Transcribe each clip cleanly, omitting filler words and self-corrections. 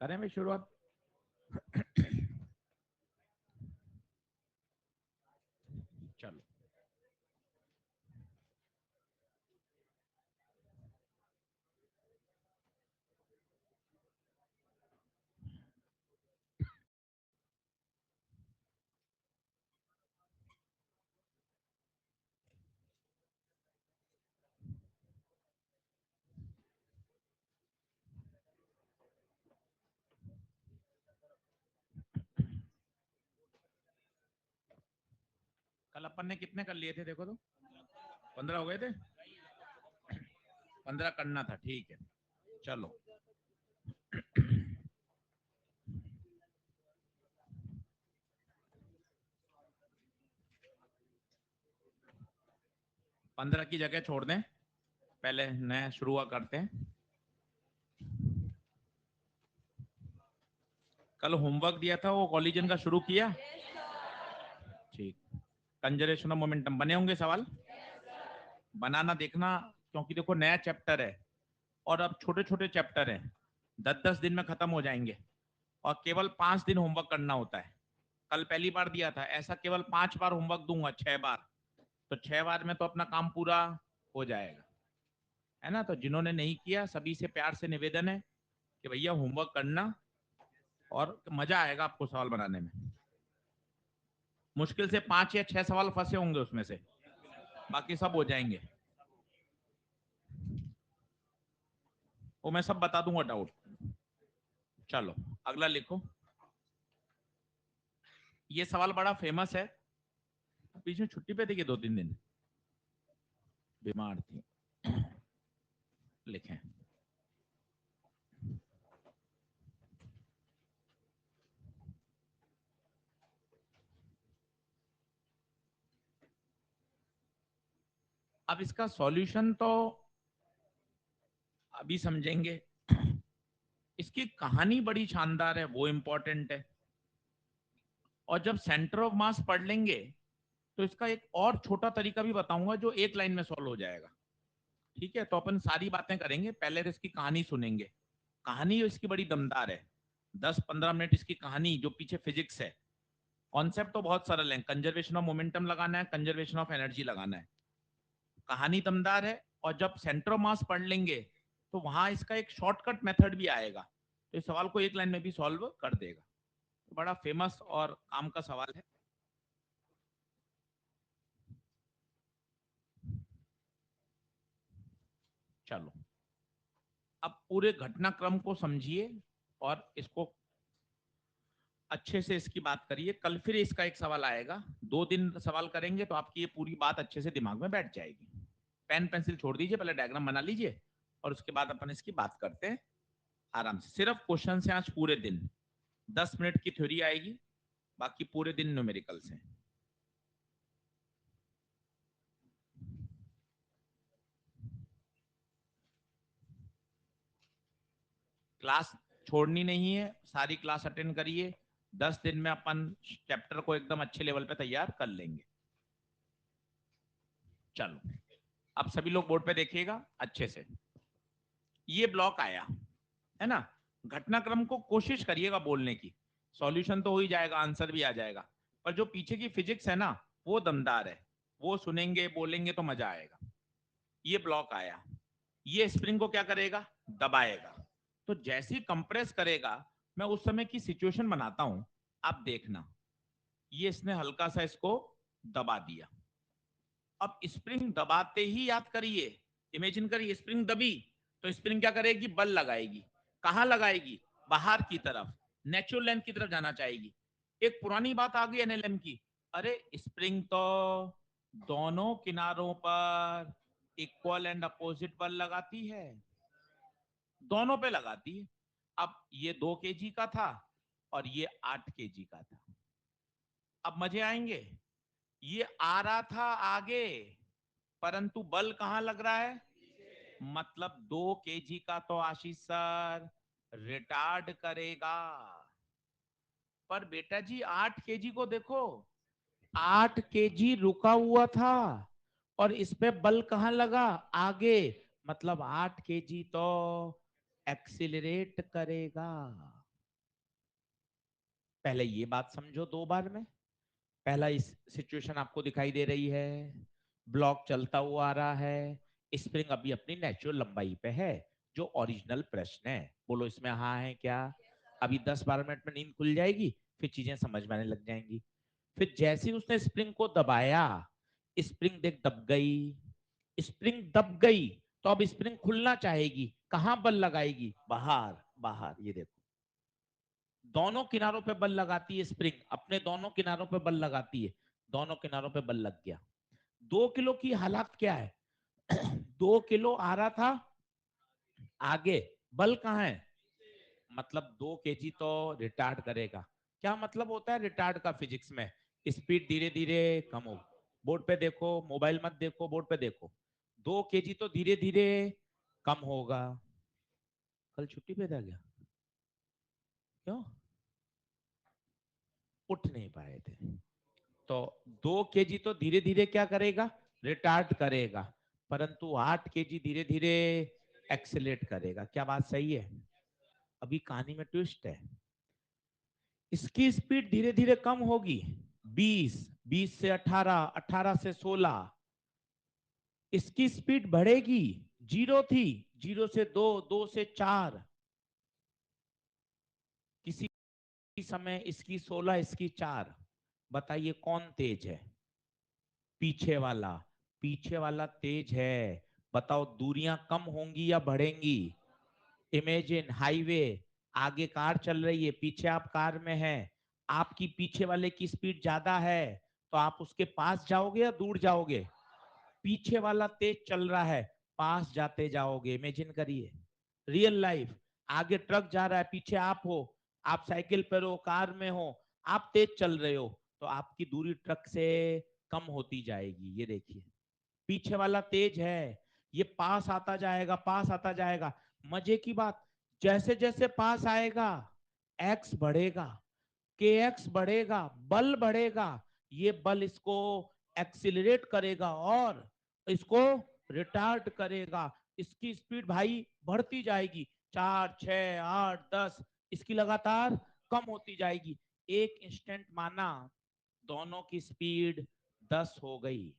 करें भी शुरुआत। चलो कल अपन ने कितने कर लिए थे देखो तो? 15 हो गए थे। 15 करना था, ठीक है। चलो। 15 की जगह छोड़ दें, पहले नया शुरुआत करते हैं। कल होमवर्क दिया था, वो कॉलिजन का शुरू किया? ठीक। कंजर्वेशन ऑफ मोमेंटम बने होंगे सवाल, बनाना देखना, क्योंकि देखो नया चैप्टर है और अब छोटे छोटे चैप्टर हैं, 10-10 दिन में खत्म हो जाएंगे और केवल 5 दिन होमवर्क करना होता है। कल पहली बार दिया था, ऐसा केवल 5 बार होमवर्क दूंगा, 6 बार, तो 6 बार में तो अपना काम पूरा हो जाएगा, है ना? तो जिन्होंने नहीं किया सभी से प्यार से निवेदन है कि भैया होमवर्क करना, और मजा आएगा आपको सवाल बनाने में। मुश्किल से 5 या 6 सवाल फंसे होंगे उसमें से, बाकी सब हो जाएंगे, वो मैं सब बता दूंगा डाउट। चलो अगला लिखो। ये सवाल बड़ा फेमस है, बीच में छुट्टी पे थी कि 2-3 दिन बीमार थी। लिखें। अब इसका सॉल्यूशन तो अभी समझेंगे, इसकी कहानी बड़ी शानदार है, वो इंपॉर्टेंट है। और जब सेंटर ऑफ मास पढ़ लेंगे तो इसका एक और छोटा तरीका भी बताऊंगा जो एक लाइन में सॉल्व हो जाएगा। ठीक है, तो अपन सारी बातें करेंगे, पहले इसकी कहानी सुनेंगे। कहानी इसकी बड़ी दमदार है, 10-15 मिनट इसकी कहानी, जो पीछे फिजिक्स है। कॉन्सेप्ट तो बहुत सरल है, कंजर्वेशन ऑफ मोमेंटम लगाना है, कंजर्वेशन ऑफ एनर्जी लगाना है। कहानी दमदार है, और जब सेंटर ऑफ मास पढ़ लेंगे तो वहां इसका एक शॉर्टकट मेथड भी आएगा, तो इस सवाल को एक लाइन में भी सॉल्व कर देगा। तो बड़ा फेमस और काम का सवाल है। चलो अब पूरे घटनाक्रम को समझिए और इसको अच्छे से इसकी बात करिए। कल फिर इसका एक सवाल आएगा, 2 दिन सवाल करेंगे तो आपकी ये पूरी बात अच्छे से दिमाग में बैठ जाएगी। पेन पेंसिल छोड़ दीजिए, पहले डायग्राम बना लीजिए और उसके बाद अपन इसकी बात करते हैं आराम से। सिर्फ क्वेश्चन से आज पूरे दिन 10 मिनट की थ्योरी आएगी, बाकी पूरे दिन न्यूमेरिकल्स हैं। क्लास छोड़नी नहीं है, सारी क्लास अटेंड करिए। 10 दिन में अपन चैप्टर को एकदम अच्छे लेवल पे तैयार कर लेंगे। चलो अब सभी लोग बोर्ड पे देखिएगा अच्छे से। ये ब्लॉक आया है ना, घटनाक्रम को कोशिश करिएगा बोलने की, सॉल्यूशन तो हो ही जाएगा, आंसर भी आ जाएगा, पर जो पीछे की फिजिक्स है ना वो दमदार है, वो सुनेंगे बोलेंगे तो मजा आएगा। ये ब्लॉक आया, ये स्प्रिंग को क्या करेगा, दबाएगा। तो जैसे ही कंप्रेस करेगा, मैं उस समय की सिचुएशन बनाता हूं, आप देखना। ये इसने हल्का सा इसको दबा दिया। अब स्प्रिंग दबाते ही याद करिए, इमेजिन करिए स्प्रिंग दबी, तो स्प्रिंग क्या करेगी, बल लगाएगी। कहां लगाएगी, बाहर की तरफ, नेचुरल लेंथ की तरफ जाना चाहेगी। एक पुरानी बात आ गई एनएलएम की, अरे स्प्रिंग तो दोनों किनारों पर इक्वल एंड अपोजिट बल लगाती है, दोनों पे लगाती है। अब ये 2 kg का था और ये 8 kg का था। अब मजे आएंगे, ये आ रहा था आगे, परंतु बल कहां लग रहा है, मतलब 2 kg का तो आशीष सर रिटार्ड करेगा, पर बेटा जी 8 kg को देखो, 8 kg रुका हुआ था और इस पे बल कहां लगा, आगे, मतलब 8 kg तो एक्सिलरेट करेगा। पहले ये बात समझो 2 बार में। पहला इस सिचुएशन आपको दिखाई दे रही है, ब्लॉक चलता हुआ आ रहा है, स्प्रिंग अभी अपनी नेचुरल लंबाई पे है, जो ओरिजिनल प्रश्न है। बोलो इसमें हाँ है क्या? अभी 10-12 मिनट में नींद खुल जाएगी, फिर चीजें समझ में आने लग जाएंगी। फिर जैसे ही उसने स्प्रिंग को दबाया, स्प्रिंग देख दब गई। स्प्रिंग दब गई तो अब स्प्रिंग खुलना चाहेगी, कहां बल लगाएगी? बाहर। बाहर ये देखो, दोनों किनारों पे बल लगाती है स्प्रिंग, अपने दोनों किनारों पे बल लगाती है। दोनों किनारों पे बल लग गया। 2 किलो की हालत क्या है? 2 किलो आ रहा था आगे, बल कहाँ है? मतलब 2 kg तो रिटार्ड करेगा। क्या मतलब होता है रिटार्ड का फिजिक्स में? स्पीड धीरे धीरे कम हो। बोर्ड पे देखो, मोबाइल मत देखो, बोर्ड पे देखो। 2 kg तो धीरे धीरे कम होगा। कल छुट्टी पे था क्या? क्यों उठ नहीं पाए थे? तो 2 kg तो धीरे धीरे क्या करेगा? रिटार्ड करेगा। परंतु 8 kg धीरे धीरे एक्सेलेट करेगा। क्या बात सही है? अभी कहानी में ट्विस्ट है। इसकी स्पीड धीरे धीरे कम होगी, 20, 20 से 18, 18 से 16। इसकी स्पीड बढ़ेगी, 0 थी, 0 से 2, 2 से 4। किसी समय इसकी 16, इसकी 4। बताइए कौन तेज है? पीछे वाला। पीछे वाला तेज है। बताओ दूरियां कम होंगी या बढ़ेंगी? इमेजिन हाईवे, आगे कार चल रही है, पीछे आप कार में हैं। आपकी पीछे वाले की स्पीड ज्यादा है, तो आप उसके पास जाओगे या दूर जाओगे? पीछे वाला तेज चल रहा है, पास जाते जाओगे। इमेजिन करिए रियल लाइफ, आगे ट्रक जा रहा है, पीछे आप हो, आप साइकिल पर हो, कार में हो, आप तेज चल रहे हो, तो आपकी दूरी ट्रक से कम होती जाएगी। ये देखिए, पीछे वाला तेज है, ये पास आता जाएगा, पास आता जाएगा। मजे की बात, जैसे जैसे पास आएगा एक्स बढ़ेगा, के एक्स बढ़ेगा, बल बढ़ेगा। ये बल इसको एक्सिलरेट करेगा और इसको रिटार्ड करेगा। इसकी स्पीड भाई बढ़ती जाएगी, 4, 6, 8, 10, इसकी लगातार कम होती जाएगी। एक इंस्टेंट माना दोनों की स्पीड 10 हो गई।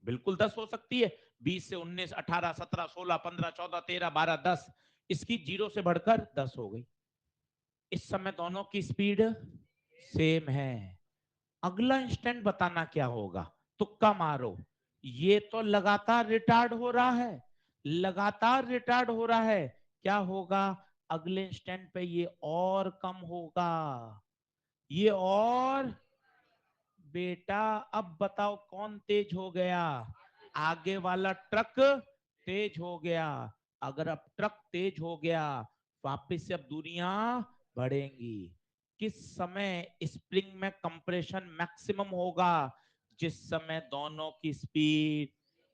बिल्कुल 10 हो सकती है। 20 से 19, 18, 17, 16, 15, 14, 13, 12, 10। इसकी 0 से बढ़कर 10 हो गई। इस समय दोनों की स्पीड सेम है। अगला इंस्टेंट बताना क्या होगा? तुक्का मारो। ये तो लगातार रिटार्ड हो रहा है, लगातार रिटार्ड हो रहा है। क्या होगा? अगले इंस्टेंट पे ये और कम होगा, ये और। बेटा अब बताओ कौन तेज हो गया? आगे वाला ट्रक तेज हो गया। अगर अब ट्रक तेज हो गया, वापस से अब दूरियां बढ़ेंगी। किस समय स्प्रिंग में कंप्रेशन मैक्सिमम होगा? जिस समय दोनों की स्पीड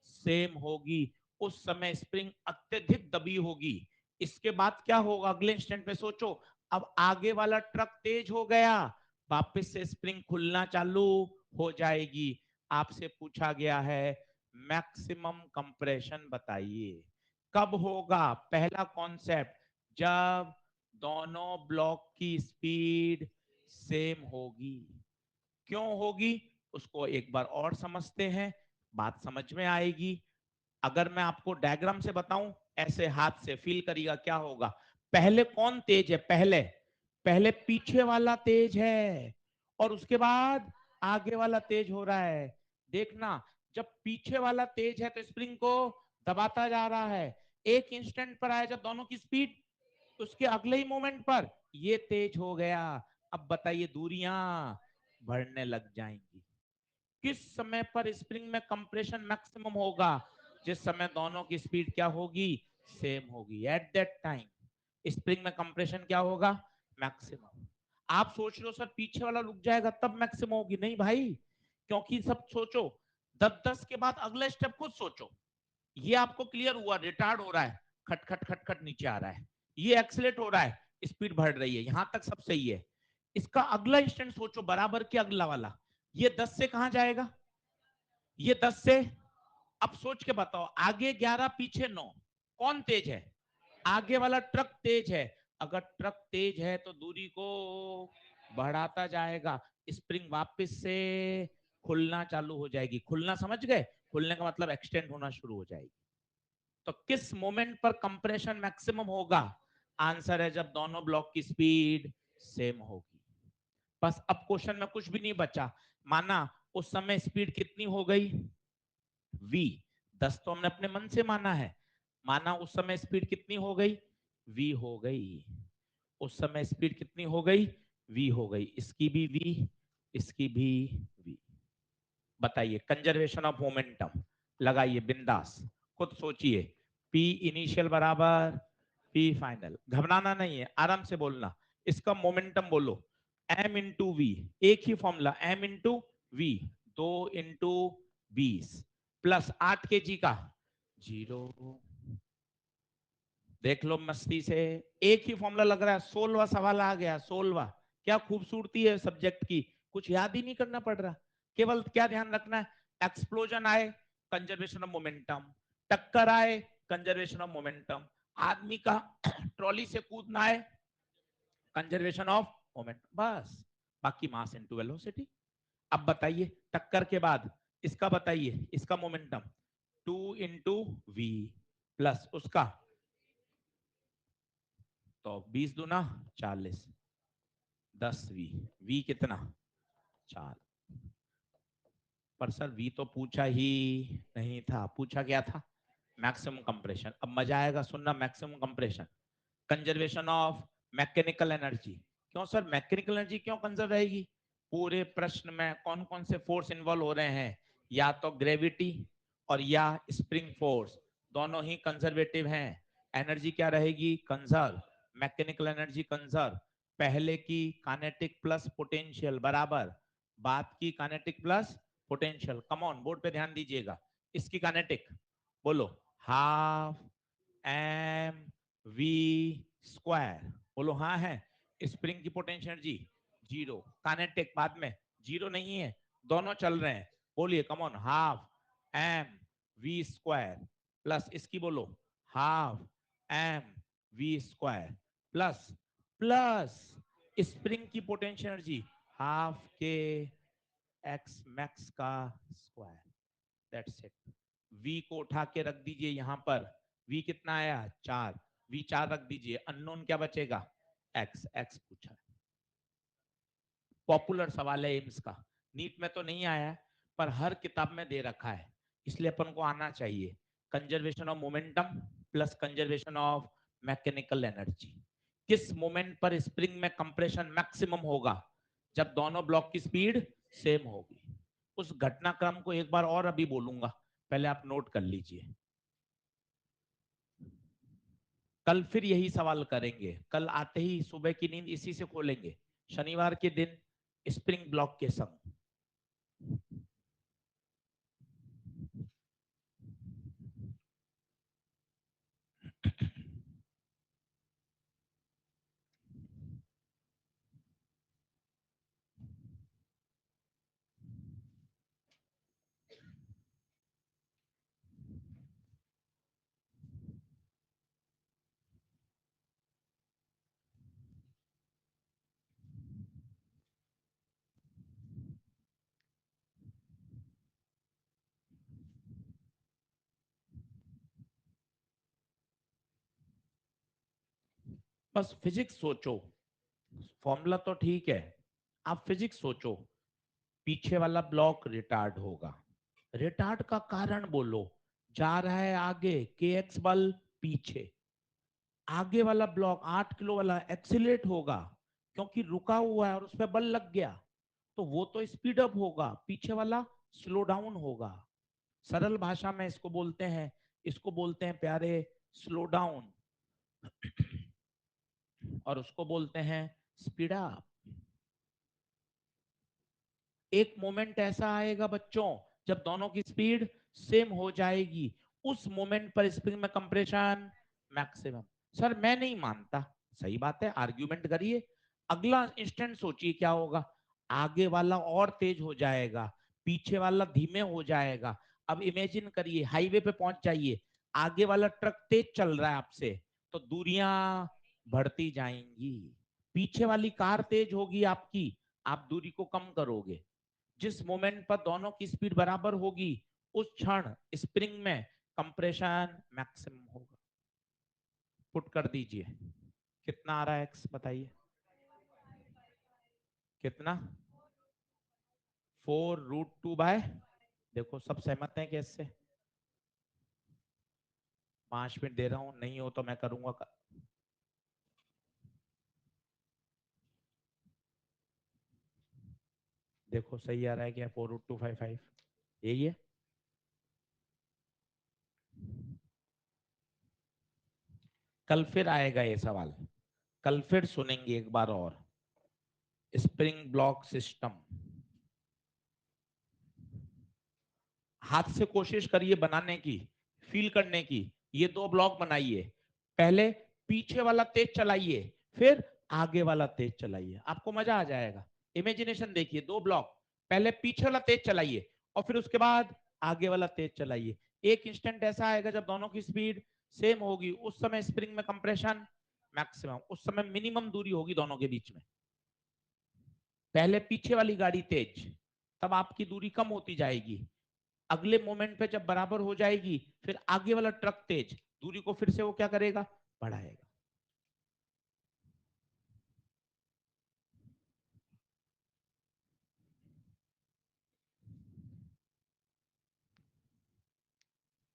सेम होगी, उस समय स्प्रिंग अत्यधिक दबी होगी। इसके बाद क्या होगा अगले इंस्टेंट पे? सोचो, अब आगे वाला ट्रक तेज हो गया, वापस से स्प्रिंग खुलना चालू हो जाएगी। आपसे पूछा गया है मैक्सिमम कंप्रेशन बताइए कब होगा? पहला कॉन्सेप्ट, जब दोनों ब्लॉक की स्पीड सेम होगी। क्यों होगी उसको एक बार और समझते हैं, बात समझ में आएगी। अगर मैं आपको डायग्राम से बताऊं, ऐसे हाथ से फील करिएगा क्या होगा। पहले कौन तेज है? पहले पहले पीछे वाला तेज है, और उसके बाद आगे वाला तेज हो रहा है। देखना, जब पीछे वाला तेज है तो स्प्रिंग को दबाता जा रहा है। एक इंस्टेंट पर आया जब दोनों की स्पीड, उसके अगले ही मोमेंट पर ये तेज हो गया। अब बताइए दूरियां बढ़ने लग जाएंगी। किस समय पर स्प्रिंग में कंप्रेशन मैक्सिमम होगा? जिस समय दोनों की स्पीड क्या होगी? सेम होगी। एट दैट टाइम स्प्रिंग में कंप्रेशन क्या होगा? मैक्सिमम। आप सोच रहे हो सर पीछे वाला रुक जाएगा तब मैक्सिमम होगी? नहीं भाई, क्योंकि सब सोचो, 10-10 के बाद अगला स्टेप खुद सोचो। ये आपको क्लियर हुआ, रिटार्ड हो रहा है, खट खट खट खट नीचे आ रहा है, ये एक्सलेट हो रहा है, स्पीड बढ़ रही है, यहां तक सब सही है। इसका अगला इंस्टेंट सोचो, बराबर के अगला वाला, ये 10 से कहां जाएगा? ये 10 से। अब सोच के बताओ, आगे 11 पीछे 9, कौन तेज है? आगे वाला ट्रक तेज है। अगर ट्रक तेज है तो दूरी को बढ़ाता जाएगा, स्प्रिंग वापस से खुलना चालू हो जाएगी। खुलना समझ गए? खुलने का मतलब एक्सटेंड होना शुरू हो जाएगी। तो किस मोमेंट पर कंप्रेशन मैक्सिमम होगा? आंसर है जब दोनों ब्लॉक की स्पीड सेम होगी। बस अब क्वेश्चन में कुछ भी नहीं बचा। माना उस समय स्पीड कितनी हो गई? v। 10 तो हमने अपने मन से माना है। माना उस समय स्पीड कितनी हो गई? v हो गई। उस समय स्पीड कितनी हो गई? v हो गई। इसकी भी v, इसकी भी v। बताइए कंजर्वेशन ऑफ मोमेंटम लगाइए बिंदास, खुद सोचिए। p इनिशियल बराबर p फाइनल। घबराना नहीं है, आराम से बोलना। इसका मोमेंटम बोलो m इंटू वी। एक ही formula m into v, 2 into 20 plus 8 kg का 0। देख लो मस्ती से, एक ही फॉर्मूला लग रहा है। 16वां सवाल आ गया, 16वां। क्या खूबसूरती है सब्जेक्ट की, कुछ याद ही नहीं करना पड़ रहा। केवल क्या ध्यान रखना है? एक्सप्लोजन आए, कंजर्वेशन ऑफ मोमेंटम। टक्कर आए, कंजर्वेशन ऑफ मोमेंटम। आदमी का ट्रॉली से कूदना है, कंजर्वेशन ऑफ मोमेंटम। बस, बाकी मास इनटू वेलोसिटी। अब बताइए टक्कर के बाद इसका बताइए, इसका मोमेंटम 2 इंटू वी प्लस उसका, तो 20 दूना 40, 10 वी। वी कितना? 4। पर सर वी तो पूछा ही नहीं था। पूछा क्या था? Maximum compression. अब मजा आएगा सुनना। Maximum compression, conservation of mechanical energy. क्यों सर मैकेनिकल एनर्जी क्यों कंजर्व रहेगी? पूरे प्रश्न में कौन कौन से फोर्स इन्वॉल्व हो रहे हैं? या तो ग्रेविटी और या स्प्रिंग फोर्स, दोनों ही कंजर्वेटिव हैं। एनर्जी क्या रहेगी? कंजर्व। Mechanical energy conserve. पहले की काइनेटिक प्लस पोटेंशियल बराबर बाद की kinetic plus potential. Come on, board पे ध्यान दीजिएगा। इसकी काइनेटिक बोलो, हाफ एम वी स्क्वायर। बोलो हाँ है। स्प्रिंग की पोटेंशियल एनर्जी 0। काइनेटिक बाद में 0 नहीं है, दोनों चल रहे हैं। बोलिए come on, half M V square plus इसकी बोलो half M V square plus plus spring की पोटेंशियल एनर्जी हाफ के एक्स मैक्स का स्क्वायर। That's it. v को उठा के रख दीजिए यहां पर। v कितना आया? 4। v 4 रख दीजिए, अननोन क्या बचेगा? x। x पूछा है, पॉपुलर सवाल है एम्स का। नीट में तो नहीं आया है, पर हर किताब में दे रखा है, इसलिए अपन को आना चाहिए। Conservation of momentum plus conservation of mechanical energy. किस मोमेंट पर स्प्रिंग में कंप्रेशन मैक्सिमम होगा? जब दोनों ब्लॉक की स्पीड सेम होगी। उस घटनाक्रम को एक बार और अभी बोलूंगा, पहले आप नोट कर लीजिए। कल फिर यही सवाल करेंगे। कल आते ही सुबह की नींद इसी से खोलेंगे। शनिवार के दिन स्प्रिंग ब्लॉक के संग। बस फिजिक्स सोचो, फॉर्मूला तो ठीक है, आप फिजिक्स सोचो। पीछे वाला ब्लॉक रिटार्ड होगा, रिटार्ड का कारण बोलो। जा रहा है आगे, के एक्स बल पीछे। आगे वाला ब्लॉक 8 किलो वाला एक्सीलरेट होगा, क्योंकि रुका हुआ है और उस पर बल लग गया, तो वो तो स्पीड अप होगा। पीछे वाला स्लो डाउन होगा। सरल भाषा में इसको बोलते हैं, इसको बोलते हैं प्यारे स्लो डाउन, और उसको बोलते हैं स्पीड अप। एक मोमेंट ऐसा आएगा बच्चों जब दोनों की स्पीड सेम हो जाएगी, उस मोमेंट पर स्प्रिंग में कंप्रेशन मैक्सिमम। सर मैं नहीं मानता, सही बात है, आर्ग्यूमेंट करिए। अगला इंस्टेंट सोचिए क्या होगा? आगे वाला और तेज हो जाएगा, पीछे वाला धीमे हो जाएगा। अब इमेजिन करिए, हाईवे पे पहुंच जाइए, आगे वाला ट्रक तेज चल रहा है आपसे, तो दूरियां बढ़ती जाएंगी। पीछे वाली कार तेज होगी आपकी, आप दूरी को कम करोगे। जिस मोमेंट पर दोनों की स्पीड बराबर होगी, उस क्षण स्प्रिंग में कंप्रेशन मैक्सिमम होगा। पुट कर दीजिए, कितना आ रहा है एक्स बताइए। कितना? 4√2 बाय, देखो सब सहमत हैं कि इससे 5 मिनट दे रहा हूं, नहीं हो तो मैं करूंगा। देखो सही आ रहा है क्या? 4√255 यही है। कल फिर आएगा ये सवाल, कल फिर सुनेंगे एक बार और। स्प्रिंग ब्लॉक सिस्टम, हाथ से कोशिश करिए बनाने की, फील करने की। ये दो ब्लॉक बनाइए, पहले पीछे वाला तेज चलाइए, फिर आगे वाला तेज चलाइए, आपको मजा आ जाएगा। इमेजिनेशन देखिए, दो ब्लॉक, पहले पीछे वाला तेज चलाइए और फिर उसके बाद आगे वाला तेज चलाइए। एक इंस्टेंट ऐसा आएगा जब दोनों की स्पीड सेम होगी, उस समय स्प्रिंग में कंप्रेशन मैक्सिमम, उस समय मिनिमम दूरी होगी दोनों के बीच में। पहले पीछे वाली गाड़ी तेज, तब आपकी दूरी कम होती जाएगी। अगले मोमेंट पे जब बराबर हो जाएगी, फिर आगे वाला ट्रक तेज, दूरी को फिर से वो क्या करेगा? बढ़ाएगा।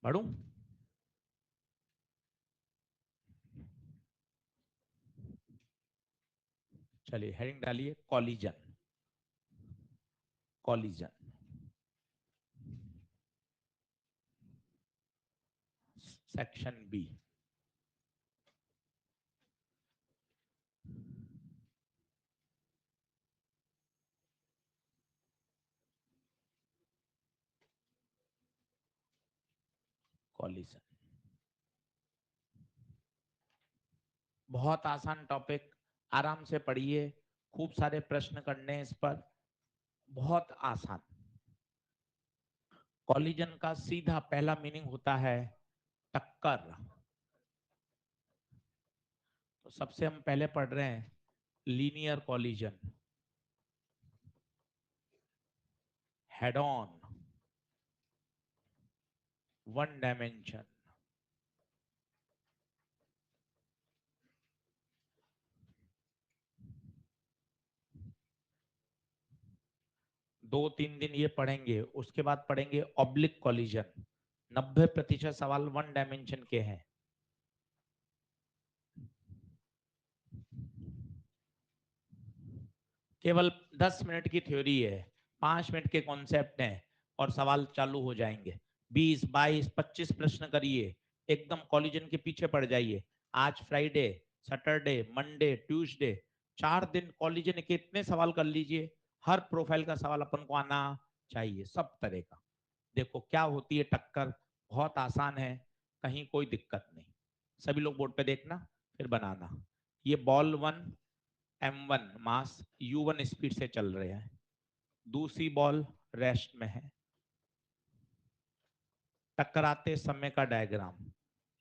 बढ़ू? चलिए हेडिंग डालिए, collision. Collision section B. Collision बहुत आसान टॉपिक, आराम से पढ़िए, खूब सारे प्रश्न करने इस पर, बहुत आसान। कॉलिजन का सीधा पहला मीनिंग होता है टक्कर। तो सबसे हम पहले पढ़ रहे हैं linear collision, head on, one dimension. 2-3 दिन ये पढ़ेंगे, उसके बाद पढ़ेंगे ऑब्लिक कॉलिजन। 90% सवाल वन डायमेंशन के हैं। केवल 10 मिनट की थ्योरी है, 5 मिनट के कॉन्सेप्ट हैं और सवाल चालू हो जाएंगे। 20, 22, 25 प्रश्न करिए, एकदम कॉलिजन के पीछे पड़ जाइए। आज फ्राइडे, सैटरडे, मंडे, ट्यूसडे, 4 दिन कॉलिजन के इतने सवाल कर लीजिए। हर प्रोफाइल का सवाल अपन को आना चाहिए, सब तरह का। देखो क्या होती है टक्कर, बहुत आसान है, कहीं कोई दिक्कत नहीं। सभी लोग बोर्ड पे देखना, फिर बनाना। ये बॉल 1 M1 मास U1 स्पीड से चल रहे हैं, दूसरी बॉल रेस्ट में है। टकराते समय का डायग्राम,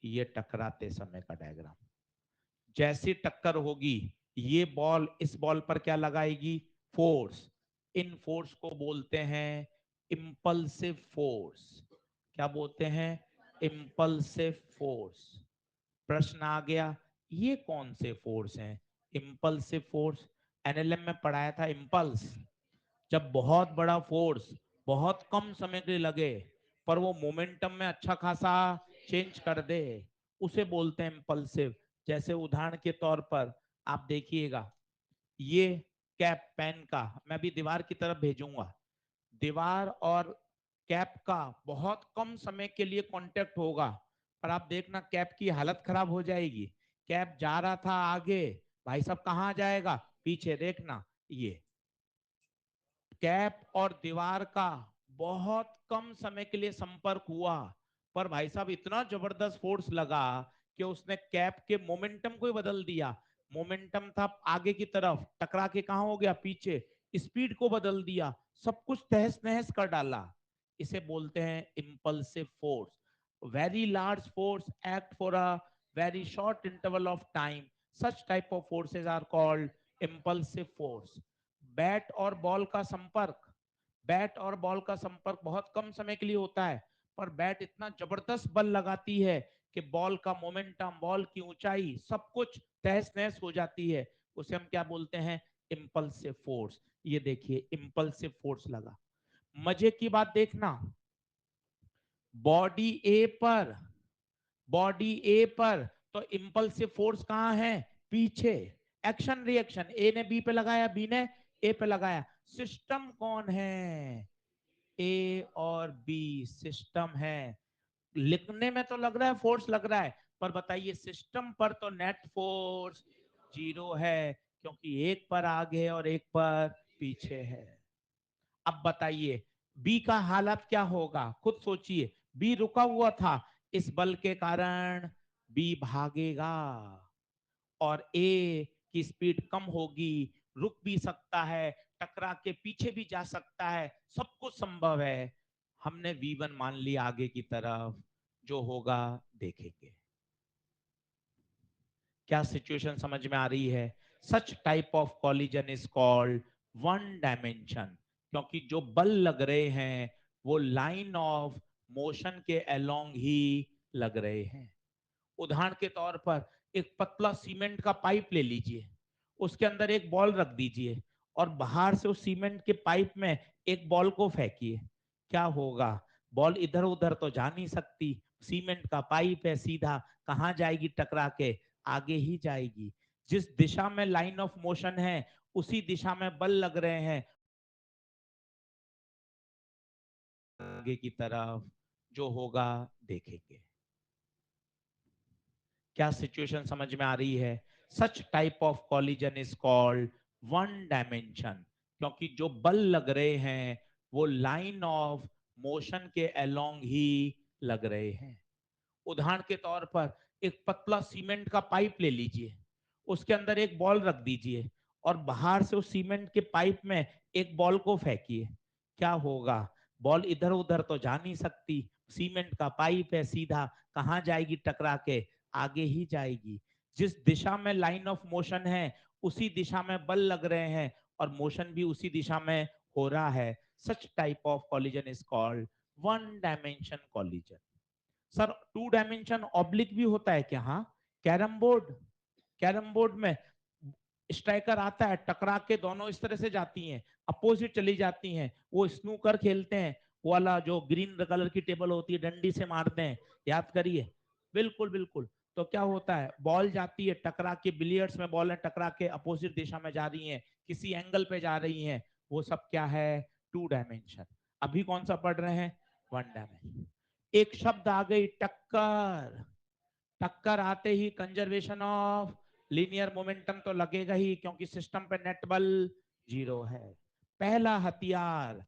ये टकराते समय का डायग्राम। जैसी टक्कर होगी, ये बॉल इस बॉल पर क्या लगाएगी? फोर्स। इन फोर्स को बोलते हैं इंपल्सिव फोर्स। क्या बोलते हैं? Impulsive force. प्रश्न आ गया, ये कौन से फोर्स हैं? इंपल्सिव फोर्स, एनएलएम में पढ़ाया था। इंपल्स, जब बहुत बड़ा फोर्स बहुत कम समय के लिए लगे पर वो मोमेंटम में अच्छा खासा चेंज कर दे, उसे बोलते हैं इंपल्सिव। जैसे उदाहरण के तौर पर आप देखिएगा, ये कैप पेन का मैं भी दीवार की तरफ भेजूंगा, दीवार और कैप का बहुत कम समय के लिए कांटेक्ट होगा, पर आप देखना कैप की हालत खराब हो जाएगी। कैप जा रहा था आगे, भाई साहब कहाँ जाएगा? पीछे। देखना, ये कैप और दीवार का बहुत कम समय के लिए संपर्क हुआ, पर भाई साहब इतना जबरदस्त फोर्स लगा कि उसने कैप के मोमेंटम को ही बदल दिया। मोमेंटम था आगे की तरफ, टकरा के कहा हो गया? पीछे। स्पीड को बदल दिया, सब कुछ तहस नहस कर डाला। इसे बोलते हैं impulsive force. Very large force act for a very short interval of time, such type of forces are called impulsive force. Bat और बॉल का संपर्क, बैट और बॉल का संपर्क बहुत कम समय के लिए होता है, पर बैट इतना जबरदस्त बल लगाती है कि बॉल का मोमेंटम, बॉल की ऊंचाई, सब कुछ तहस नहस हो जाती है। उसे हम क्या बोलते हैं? Impulsive force. ये देखिए इम्पल्सिव फोर्स लगा। मजे की बात देखना, बॉडी ए पर, बॉडी ए पर तो इम्पल्सिव फोर्स कहां है? पीछे। एक्शन रिएक्शन, ए ने बी पे लगाया, बी ने ए पे लगाया। सिस्टम कौन है? ए और बी सिस्टम है। लिखने में तो लग रहा है फोर्स लग रहा है, पर बताइए सिस्टम पर तो नेट फोर्स जीरो है, क्योंकि एक पर आगे और एक पर पीछे है। अब बताइए बी का हालत क्या होगा, खुद सोचिए। बी रुका हुआ था, इस बल के कारण बी भागेगा और ए की स्पीड कम होगी, रुक भी सकता है, टकरा के पीछे भी जा सकता है, सब कुछ संभव है। हमने V1 मान लिया आगे की तरफ, जो होगा देखेंगे। क्या सिचुएशन समझ में आ रही है? Such type of collision is called one dimension, क्योंकि जो बल लग रहे हैं वो लाइन ऑफ मोशन के अलोंग ही लग रहे हैं। उदाहरण के तौर पर एक पतला सीमेंट का पाइप ले लीजिए, उसके अंदर एक बॉल रख दीजिए और बाहर से उस सीमेंट के पाइप में एक बॉल को फेंकिए। क्या होगा? बॉल इधर उधर तो जा नहीं सकती, सीमेंट का पाइप है सीधा, कहां जाएगी? टकरा के आगे ही जाएगी। जिस दिशा में लाइन ऑफ मोशन है उसी दिशा में बल लग रहे हैं, आगे की तरफ, जो होगा देखेंगे। क्या सिचुएशन समझ में आ रही है? Such type of collision is called one dimension, क्योंकि जो बल लग रहे हैं वो लाइन ऑफ मोशन के अलोंग ही लग रहे हैं। उदाहरण के तौर पर एक पतला सीमेंट का पाइप ले लीजिए, उसके अंदर एक बॉल रख दीजिए और बाहर से उस सीमेंट के पाइप में एक बॉल को फेंकिए। क्या होगा? बॉल इधर उधर तो जा नहीं सकती, सीमेंट का पाइप है सीधा, कहां जाएगी? टकरा के आगे ही जाएगी। जिस दिशा में लाइन ऑफ मोशन है उसी दिशा में बल लग रहे हैं और मोशन भी उसी दिशा में हो रहा है। Such type of collision is called one dimension collision. Sir two dimension oblique भी होता है क्या? हाँ, कैरम बोर्ड, कैरम बोर्ड में स्ट्राइकर आता है, टकरा के दोनों इस तरह से जाती हैं, अपोजिट चली जाती हैं। वो स्नूकर खेलते हैं, वो वाला जो ग्रीन कलर की टेबल होती है, डंडी से मारते हैं, याद करिए। बिल्कुल बिल्कुल। तो क्या होता है? बॉल जाती है टकरा के, बिलियर्ड्स में बॉल है टकरा के अपोजिट दिशा में जा रही है, किसी एंगल पे जा रही है, वो सब क्या है? Two dimension. अभी कौन सा पढ़ रहे हैं? One dimension. एक शब्द आ गई, टक्कर। टक्कर आते ही कंजर्वेशन ऑफ लीनियर मोमेंटम तो लगेगा ही, क्योंकि सिस्टम पे नेट बल जीरो है। पहला हथियार,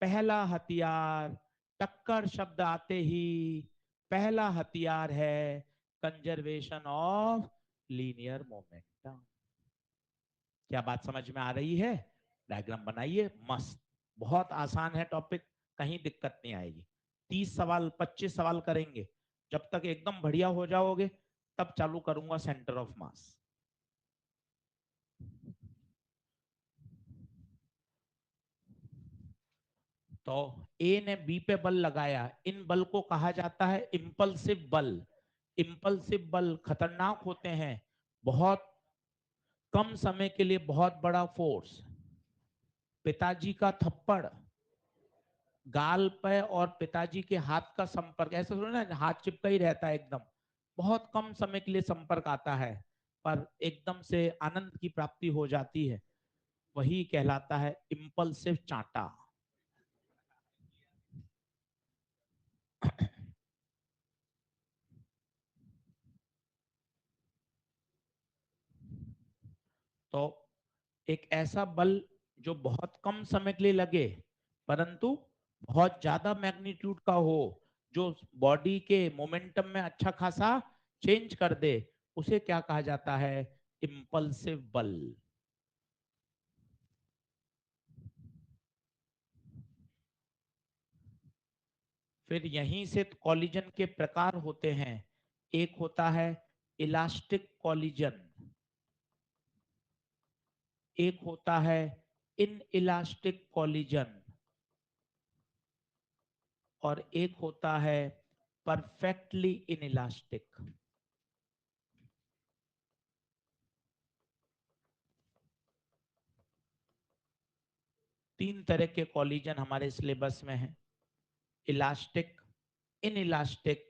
पहला हथियार, टक्कर शब्द आते ही पहला हथियार है कंजर्वेशन ऑफ लीनियर मोमेंटम। क्या बात समझ में आ रही है? डायग्राम बनाइए मस्त। बहुत आसान है टॉपिक, कहीं दिक्कत नहीं आएगी। 30 सवाल 25 सवाल करेंगे, जब तक एकदम बढ़िया हो जाओगे तब चालू करूंगा सेंटर ऑफ मास। तो ए ने बी पे बल लगाया, इन बल को कहा जाता है इंपल्सिव बल। इंपल्सिव बल खतरनाक होते हैं, बहुत कम समय के लिए बहुत बड़ा फोर्स। पिताजी का थप्पड़, गाल पे और पिताजी के हाथ का संपर्क, ऐसा थोड़ा ना हाथ चिपका ही रहता है एकदम, बहुत कम समय के लिए संपर्क आता है, पर एकदम से आनंद की प्राप्ति हो जाती है, वही कहलाता है इंपल्सिव चांटा। तो एक ऐसा बल जो बहुत कम समय के लिए लगे परंतु बहुत ज्यादा मैग्नीट्यूड का हो, जो बॉडी के मोमेंटम में अच्छा खासा चेंज कर दे, उसे क्या कहा जाता है? इंपल्सिव बल। फिर यहीं से कॉलिजन के प्रकार होते हैं। एक होता है इलास्टिक कॉलिजन, एक होता है इन इलास्टिक कॉलिजन और एक होता है परफेक्टली इन इलास्टिक। तीन तरह के कॉलिजन हमारे सिलेबस में है, elastic, inelastic,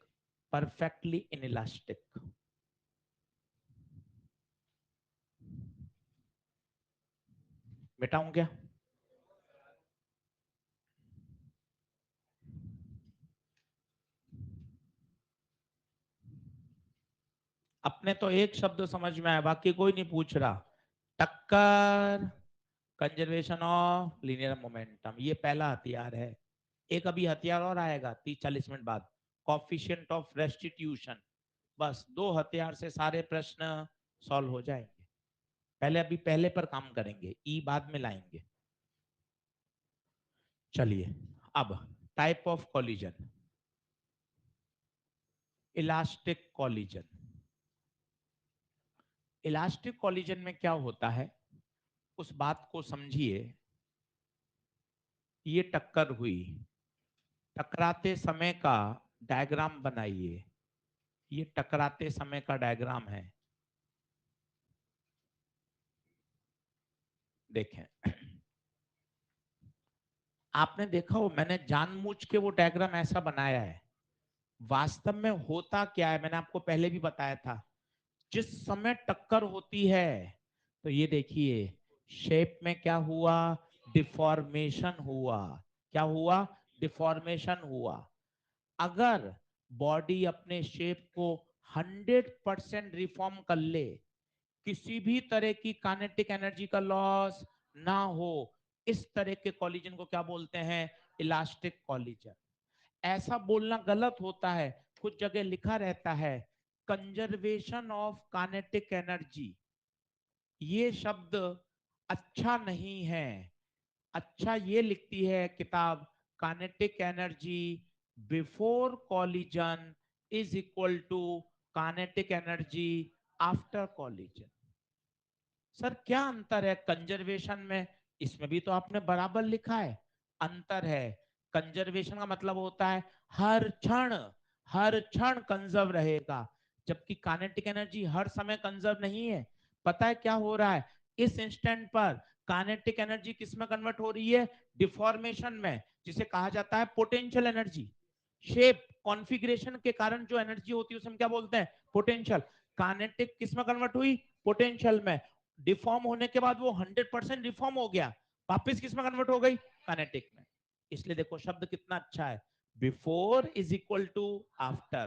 perfectly inelastic. मिटाऊं क्या? अपने तो एक शब्द समझ में आया, बाकी कोई नहीं पूछ रहा। टक्कर, कंजर्वेशन ऑफ लीनियर मोमेंटम, ये पहला हथियार है। एक अभी हथियार और आएगा 30-40 मिनट बाद, कॉफिशिएंट ऑफ रेस्टिट्यूशन। बस दो हथियार से सारे प्रश्न सॉल्व हो जाएंगे। पहले अभी पहले पर काम करेंगे, ई बाद में लाएंगे। चलिए, अब type of collision, elastic collision. Elastic collision में क्या होता है, उस बात को समझिए। ये टक्कर हुई, टकराते समय का डायग्राम बनाइए। ये टकराते समय का डायग्राम है, देखें। आपने देखा हो, मैंने जानबूझ के वो डायग्राम ऐसा बनाया है। वास्तव में होता क्या है, मैंने आपको पहले भी बताया था। जिस समय टक्कर होती है, तो ये देखिए शेप में क्या हुआ, डिफॉर्मेशन हुआ। क्या हुआ? डिफॉर्मेशन हुआ। अगर बॉडी अपने शेप को 100% रिफॉर्म कर ले, किसी भी तरह की काइनेटिक एनर्जी का लॉस ना हो, इस तरह के कॉलिजन को क्या बोलते हैं? Elastic collision. ऐसा बोलना गलत होता है, कुछ जगह लिखा रहता है कंजर्वेशन ऑफ काइनेटिक एनर्जी। ये शब्द अच्छा नहीं है। अच्छा ये लिखती है किताब, kinetic energy before collision is equal to kinetic energy after collision. Sir क्या अंतर है कंजर्वेशन में? इसमें भी तो आपने बराबर लिखा है, अंतर है। कंजर्वेशन का मतलब होता है हर क्षण कंजर्व रहेगा, जबकि काइनेटिक एनर्जी हर समय कंजर्व नहीं है। पता है क्या हो रहा है इस इंस्टेंट पर? काइनेटिक एनर्जी किस में कन्वर्ट हो रही है? डिफॉर्मेशन में, जिसे कहा जाता है पोटेंशियल एनर्जी। शेप कॉन्फ़िगरेशन के कारण जो एनर्जी होती है उसे हम क्या बोलते हैं? पोटेंशियल। काइनेटिक किस में कन्वर्ट हुई? पोटेंशियल में। डिफॉर्म होने के बाद वो 100% रिफॉर्म हो गया, वापस किस में कन्वर्ट हो गई? काइनेटिक में। इसलिए देखो शब्द कितना अच्छा है, before is equal to after.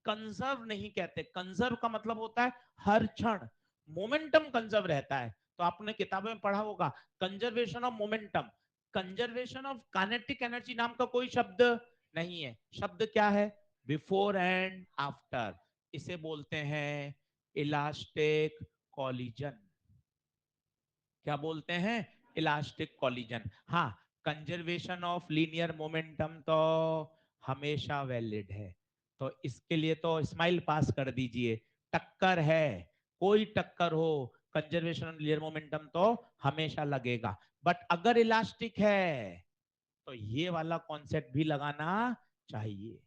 Conserve नहीं कहते, कंजर्व का मतलब होता है हर क्षण, मोमेंटम कंजर्व रहता है। तो आपने किताबों में पढ़ा होगा conservation of momentum. Conservation of kinetic energy नाम का कोई शब्द नहीं है। शब्द क्या है? Before and after. इसे बोलते हैं इलास्टिक कॉलिजन। क्या बोलते हैं? Elastic collision. हाँ, कंजर्वेशन ऑफ लीनियर मोमेंटम तो हमेशा वैलिड है, तो इसके लिए तो स्माइल पास कर दीजिए। टक्कर है, कोई टक्कर हो, कंजर्वेशन ऑफ लीनियर मोमेंटम तो हमेशा लगेगा। बट अगर इलास्टिक है तो ये वाला कॉन्सेप्ट भी लगाना चाहिए।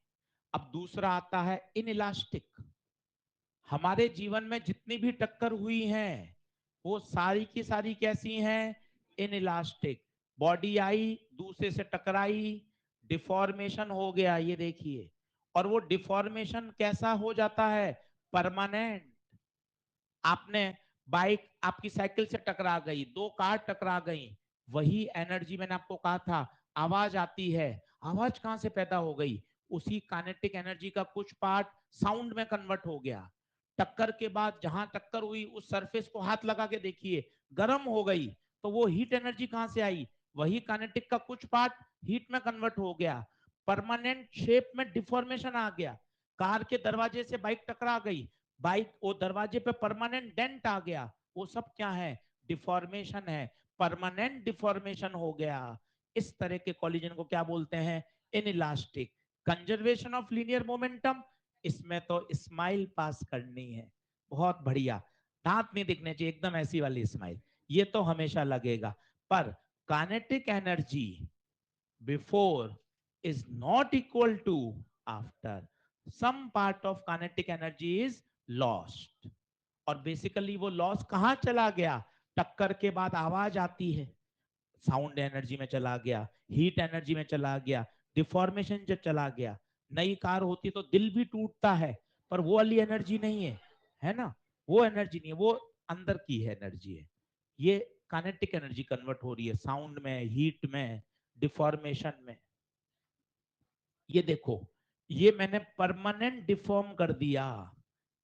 अब दूसरा आता है इन इलास्टिक। हमारे जीवन में जितनी भी टक्कर हुई हैं, वो सारी की सारी कैसी हैं? In elastic. बॉडी आई, दूसरे से टकराई, डिफॉर्मेशन हो गया, ये देखिए। और वो डिफॉर्मेशन कैसा हो जाता है? परमानेंट। आपने बाइक, आपकी साइकिल से टकरा गई, दो कार टकरा गई, वही एनर्जी मैंने आपको कहा था, आवाज आती है। आवाज कहां से पैदा हो गई? उसी काइनेटिक एनर्जी का कुछ पार्ट साउंड में कन्वर्ट हो गया। टक्कर के बाद जहां टक्कर हुई उस सरफेस को हाथ लगा के देखिए, गर्म हो गई, तो वो हीट एनर्जी कहां से आई? वही काइनेटिक का कुछ पार्ट हीट में कन्वर्ट हो गया। परमानेंट शेप में डिफॉर्मेशन आ गया। कार के दरवाजे से बाइक टकरा गई, बाइक वो दरवाजे पे परमानेंट डेंट आ गया, वो सब क्या है? डिफॉर्मेशन है। परमानेंट डिफॉर्मेशन हो गया। इस तरह के कॉलिजन को क्या बोलते हैं? Inelastic. Conservation of linear momentum, इसमें तो स्माइल पास करनी है। बहुत बढ़िया, दांत नहीं दिखने चाहिए, एकदम ऐसी वाली स्माइल। ये तो हमेशा लगेगा, पर kinetic energy before is not equal to after, some part of kinetic energy is lost. और बेसिकली वो लॉस कहां चला गया? टक्कर के बाद आवाज आती है, साउंड एनर्जी में चला गया, हीट एनर्जी में चला गया, डिफॉर्मेशन जो चला गया। नई कार होती तो दिल भी टूटता है, पर वो वाली एनर्जी नहीं है, है ना? वो एनर्जी नहीं है, वो अंदर की है एनर्जी है। ये काइनेटिक एनर्जी कन्वर्ट हो रही है साउंड में, हीट में, डिफॉर्मेशन में। ये देखो, ये मैंने परमानेंट डिफॉर्म कर दिया।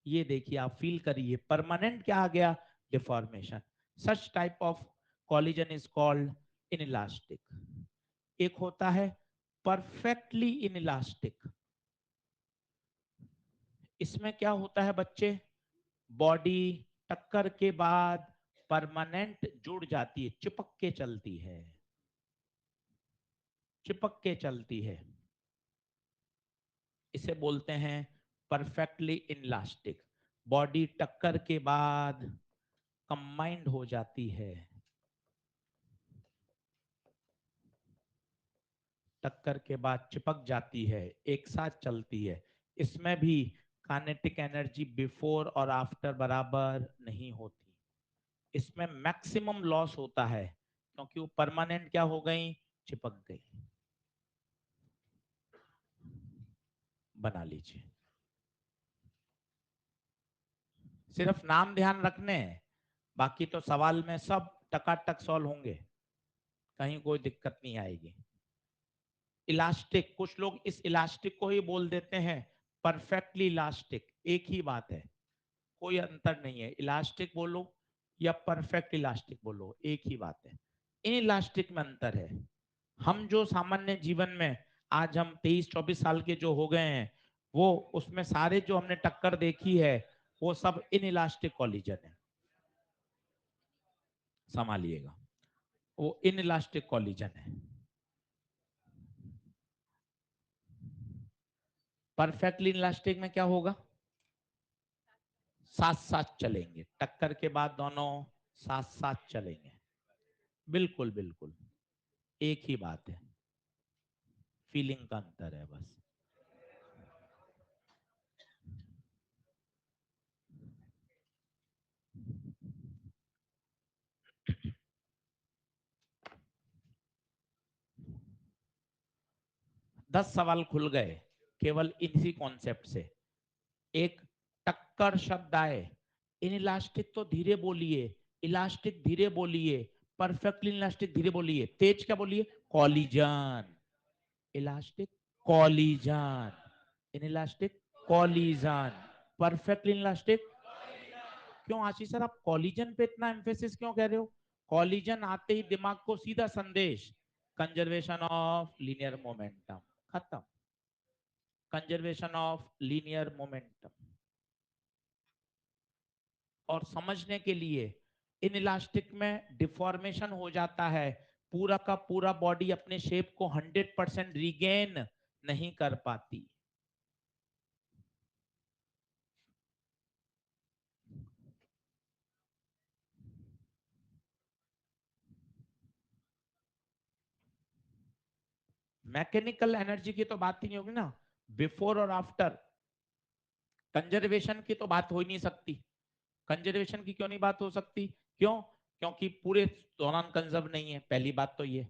ये देखिए, आप फील करिए, परमानेंट क्या आ गया? Deformation. Such type of collision is called inelastic. एक होता है परफेक्टली इनइलास्टिक। इसमें क्या होता है बच्चे? बॉडी टक्कर के बाद परमानेंट जुड़ जाती है, चिपक के चलती है, चिपक के चलती है। इसे बोलते हैं परफेक्टली इनलास्टिक। बॉडी टक्कर के बाद कंबाइंड हो जाती है, टक्कर के बाद चिपक जाती है, एक साथ चलती है। इसमें भी काइनेटिक एनर्जी बिफोर और आफ्टर बराबर नहीं होती। इसमें मैक्सिमम लॉस होता है, क्योंकि वो परमानेंट क्या हो गई? चिपक गई। बना लीजिए, सिर्फ नाम ध्यान रखने हैं, बाकी तो सवाल में सब टकाटक सॉल्व होंगे, कहीं कोई दिक्कत नहीं आएगी। इलास्टिक, कुछ लोग इस इलास्टिक को ही बोल देते हैं परफेक्टली इलास्टिक, एक ही बात है, कोई अंतर नहीं है। इलास्टिक बोलो या परफेक्ट इलास्टिक बोलो, एक ही बात है। इन इलास्टिक में अंतर है। हम जो सामान्य जीवन में, आज हम 23-24 साल के जो हो गए हैं, वो उसमें सारे जो हमने टक्कर देखी है, वो सब इन इलास्टिक कॉलिजन है। संभालिएगा, वो इन इलास्टिक कॉलिजन है। परफेक्टली इलास्टिक में क्या होगा? साथ साथ चलेंगे, टक्कर के बाद दोनों साथ साथ चलेंगे। बिल्कुल बिल्कुल, एक ही बात है, फीलिंग का अंतर है बस। 10 सवाल खुल गए केवल इसी कॉन्सेप्ट से। एक टक्कर शब्द आए, इन इलास्टिक तो धीरे बोलिए, इलास्टिक धीरे बोलिए, परफेक्टली इलास्टिक धीरे बोलिए, तेज क्या बोलिए? Collision. Elastic collision, in elastic collision, perfectly elastic. क्यों आशीष सर, आप कॉलिजन पे इतना एम्फेसिस क्यों कह रहे हो? कॉलिजन आते ही दिमाग को सीधा संदेश, कंजर्वेशन ऑफ लीनियर मोमेंटम, खत्म। Conservation of linear momentum. और समझने के लिए, इन इलास्टिक में डिफॉर्मेशन हो जाता है, पूरा का पूरा बॉडी अपने शेप को 100% रिगेन नहीं कर पाती। मैकेनिकल एनर्जी की तो बात ही नहीं होगी ना, बिफोर और आफ्टर। कंजर्वेशन की तो बात हो ही नहीं सकती। कंजर्वेशन की क्यों नहीं बात हो सकती? क्यों? क्योंकि पूरे दौरान कंजर्व नहीं है, पहली बात तो ये।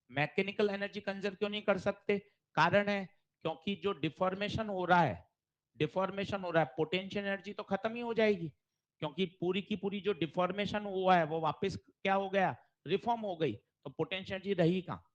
मैकेनिकल एनर्जी कंजर्व क्यों नहीं कर सकते? कारण है, क्योंकि जो डिफॉर्मेशन हो रहा है, डिफॉर्मेशन हो रहा है, पोटेंशियल एनर्जी तो खत्म ही हो जाएगी, क्योंकि पूरी की पूरी जो डिफॉर्मेशन हुआ है वो वापस क्या हो गया? रिफॉर्म हो गई। तो पोटेंशियल एनर्जी रही कहाँ?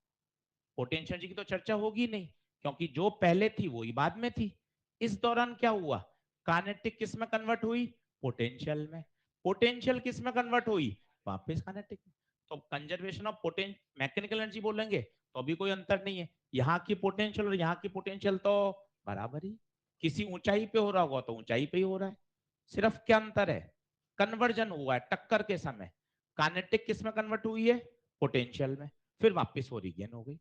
पोटेंशियल एनर्जी की तो चर्चा होगी नहीं, क्योंकि जो पहले थी वही बाद में थी। इस दौरान क्या हुआ? काइनेटिक किस में कन्वर्ट हुई? पोटेंशियल में। पोटेंशियल किस में कन्वर्ट हुई? वापस काइनेटिक में। तो conservation of potential, mechanical energy बोलेंगे तो भी कोई अंतर नहीं है, यहाँ की पोटेंशियल और यहाँ की पोटेंशियल तो बराबर ही। किसी ऊंचाई पे हो रहा होगा तो ऊंचाई पे ही हो रहा है, सिर्फ क्या अंतर है? कन्वर्जन हुआ है टक्कर के समय। काइनेटिक किस में कन्वर्ट हुई है? पोटेंशियल में, फिर वापस हो रिगेन हो गई।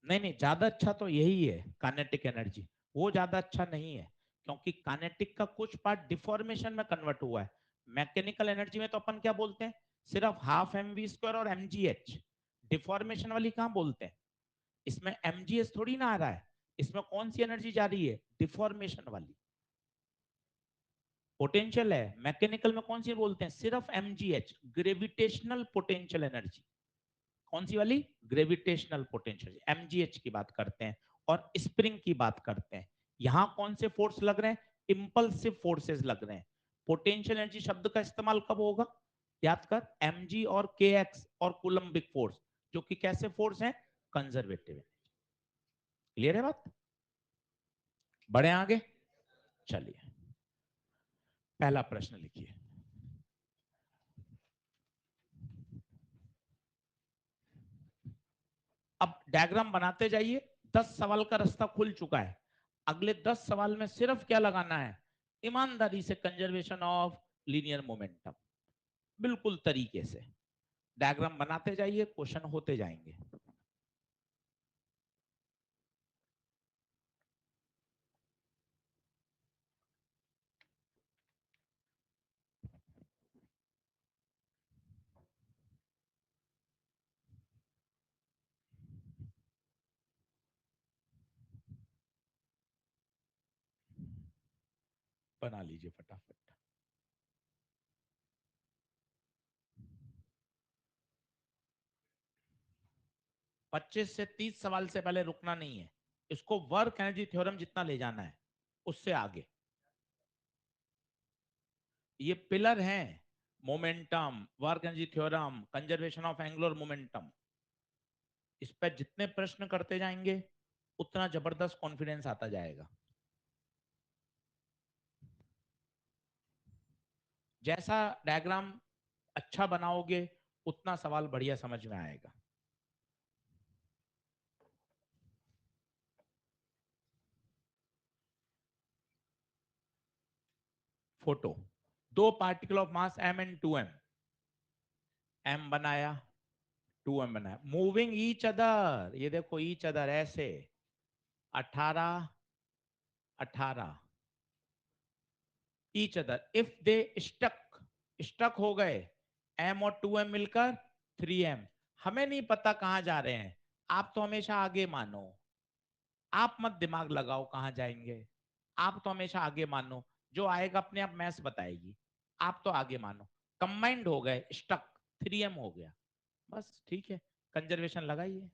नहीं नहीं, ज्यादा अच्छा तो यही है काइनेटिक एनर्जी, वो ज्यादा अच्छा नहीं है, क्योंकि काइनेटिक का कुछ पार्ट डिफॉर्मेशन में कन्वर्ट हुआ है, मैकेनिकल एनर्जी में तो अपन क्या बोलते हैं, सिर्फ हाफ mv² और mgh। डिफॉर्मेशन वाली कहां बोलते हैं, इसमें mgh थोड़ी ना आ रहा है, इसमें कौन सी एनर्जी जा रही है, डिफॉर्मेशन वाली। पोटेंशियल है मैकेनिकल में कौन सी बोलते हैं, सिर्फ mgh, ग्रेविटेशनल पोटेंशियल एनर्जी। कौन सी वाली, ग्रेविटेशनल पोटेंशियल, mgh की बात करते हैं। और स्प्रिंग की बात करते हैं। यहां कौन से फोर्स लग रहे हैं, इंपल्सिव फोर्सेस लग रहे हैं। पोटेंशियल एनर्जी शब्द का इस्तेमाल कब होगा, याद कर, mg और kx और कूलम्बिक फोर्स, जो कि कैसे फोर्स हैं, कंजर्वेटिव। क्लियर है बात, बढ़े आगे, चलिए पहला प्रश्न लिखिए। अब डायग्राम बनाते जाइए, 10 सवाल का रास्ता खुल चुका है। अगले 10 सवाल में सिर्फ क्या लगाना है, ईमानदारी से कंजर्वेशन ऑफ लीनियर मोमेंटम, बिल्कुल तरीके से डायग्राम बनाते जाइए, क्वेश्चन होते जाएंगे। बना लीजिए फटाफट। 25 से 30 सवाल से पहले रुकना नहीं है, इसको वर्क एनर्जी थ्योरम जितना ले जाना है, उससे आगे। ये पिलर हैं, momentum, work energy theorem, conservation of angular momentum. इस पर जितने प्रश्न करते जाएंगे उतना जबरदस्त कॉन्फिडेंस आता जाएगा। जैसा डायग्राम अच्छा बनाओगे उतना सवाल बढ़िया समझ में आएगा। फोटो, दो particle of mass m and 2m, m बनाया 2m बनाया, मूविंग ईच अदर, ये देखो ईच अदर ऐसे, 18 18 each other, if they stuck, stuck हो गए, m और 2m मिलकर 3m। हमें नहीं पता कहां जा रहे हैं, आप तो हमेशा आगे मानो, आप मत दिमाग लगाओ कहां जाएंगे, आप तो हमेशा आगे मानो, जो आएगा अपने आप मैथ्स बताएगी, आप तो आगे मानो। कंबाइंड हो गए, स्टक, 3m हो गया, बस ठीक है, कंजर्वेशन लगाइए,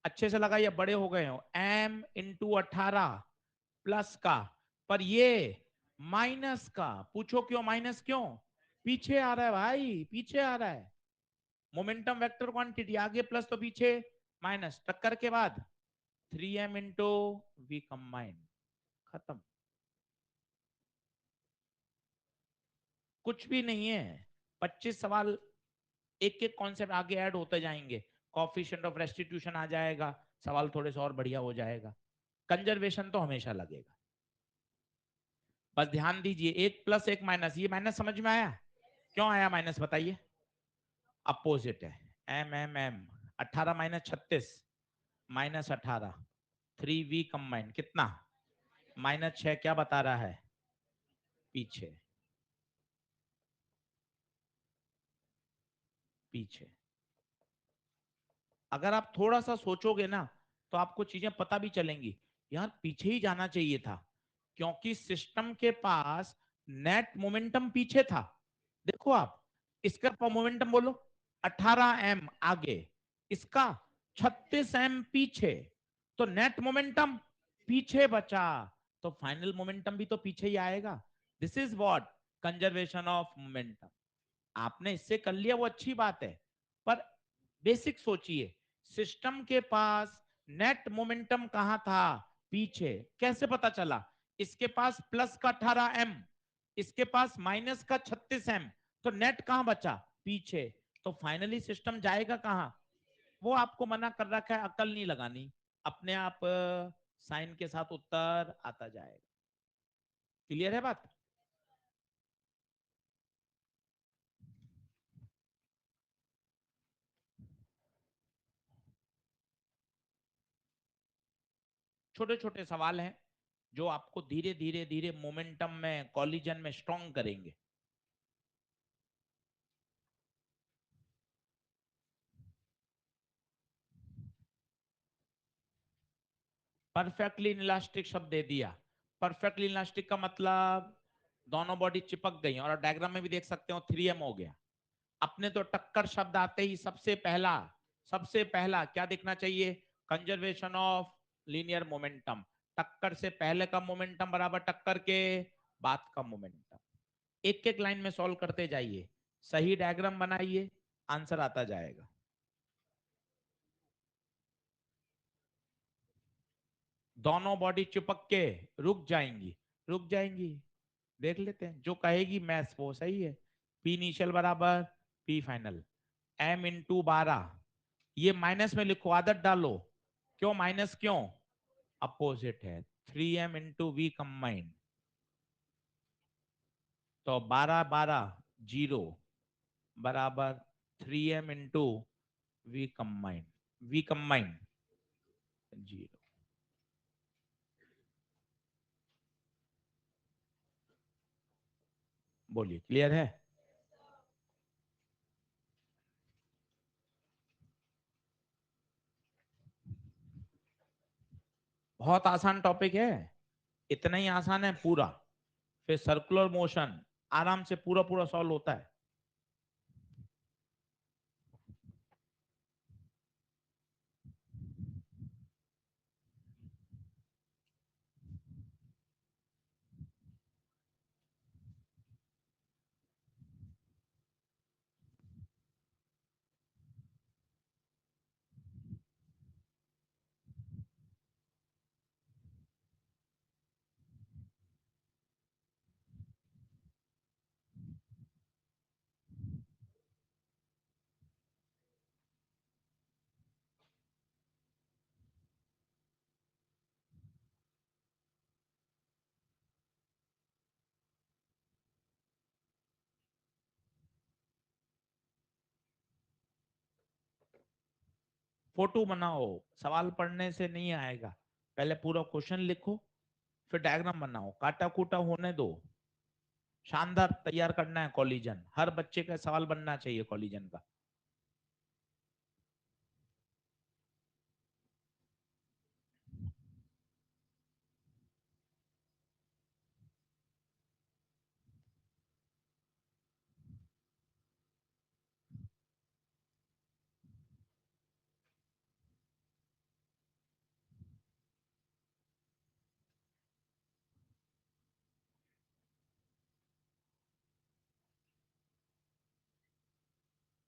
अच्छे से लगाइए, बड़े हो गए हो, m इंटू 18 प्लस का, पर ये माइनस का, पूछो क्यों माइनस क्यों, पीछे आ रहा है भाई, पीछे आ रहा है, मोमेंटम वेक्टर क्वांटिटी, आगे प्लस तो पीछे माइनस, टक्कर के बाद 3m इंटू वी कंबाइन, खत्म, कुछ भी नहीं है। 25 सवाल, एक एक कॉन्सेप्ट आगे ऐड होते जाएंगे, कॉफिशिएंट ऑफ रेस्टिट्यूशन आ जाएगा, सवाल थोड़े से और बढ़िया हो जाएगा। कंजर्वेशन तो हमेशा लगेगा, बस ध्यान दीजिए, एक प्लस एक माइनस, ये माइनस समझ में आया, क्यों आया माइनस बताइए, अपोजिट है, m 18 minus 36 minus 18, 3v combine कितना, -6, क्या बता रहा है, पीछे, पीछे। अगर आप थोड़ा सा सोचोगे ना तो आपको चीजें पता भी चलेंगी, यार पीछे ही जाना चाहिए था, क्योंकि सिस्टम के पास नेट मोमेंटम पीछे था। देखो आप, इसका मोमेंटम बोलो 18m आगे, इसका 36m पीछे, तो नेट मोमेंटम पीछे बचा, तो फाइनल मोमेंटम भी तो पीछे ही आएगा। This is what, conservation of momentum. आपने इससे कर लिया वो अच्छी बात है, पर बेसिक सोचिए, सिस्टम के पास नेट मोमेंटम कहां था, पीछे, कैसे पता चला, इसके पास प्लस का 18m, इसके पास माइनस का 36m, तो नेट कहां बचा, पीछे, तो फाइनली सिस्टम जाएगा कहां, वो आपको मना कर रखा है, अकल नहीं लगानी, अपने आप साइन के साथ उत्तर आता जाएगा। क्लियर है बात, छोटे छोटे सवाल हैं जो आपको धीरे धीरे धीरे मोमेंटम में, कॉलिजन में स्ट्रॉन्ग करेंगे। परफेक्टली इलास्टिक शब्द दे दिया। परफेक्टली इलास्टिक का मतलब दोनों बॉडी चिपक गई और डायग्राम में भी देख सकते हो 3m हो गया। अपने तो टक्कर शब्द आते ही सबसे पहला क्या देखना चाहिए? Conservation of linear momentum. टक्कर से पहले का मोमेंटम बराबर टक्कर के बाद का मोमेंटम। एक एक लाइन में सॉल्व करते जाइए, सही डायग्राम बनाइए, आंसर आता जाएगा। दोनों बॉडी चिपक के रुक जाएंगी। देख लेते हैं, जो कहेगी मैथ्स वो सही है। पी इनिशियल बराबर पी फाइनल, m इंटू 12। ये माइनस में लिखो, आदत डालो। क्यों माइनस क्यों? अपोजिट है। 3m इंटू वी कंबाइंड, तो 12 0 बराबर 3m इंटू वी कंबाइंड 0। बोलिए, क्लियर है? बहुत आसान टॉपिक है, इतना ही आसान है पूरा। फिर सर्कुलर मोशन आराम से पूरा पूरा सॉल्व होता है। फोटो बनाओ, सवाल पढ़ने से नहीं आएगा। पहले पूरा क्वेश्चन लिखो, फिर डायग्राम बनाओ, काटा कूटा होने दो। शानदार तैयार करना है कॉलिजन, हर बच्चे का सवाल बनना चाहिए कॉलिजन का।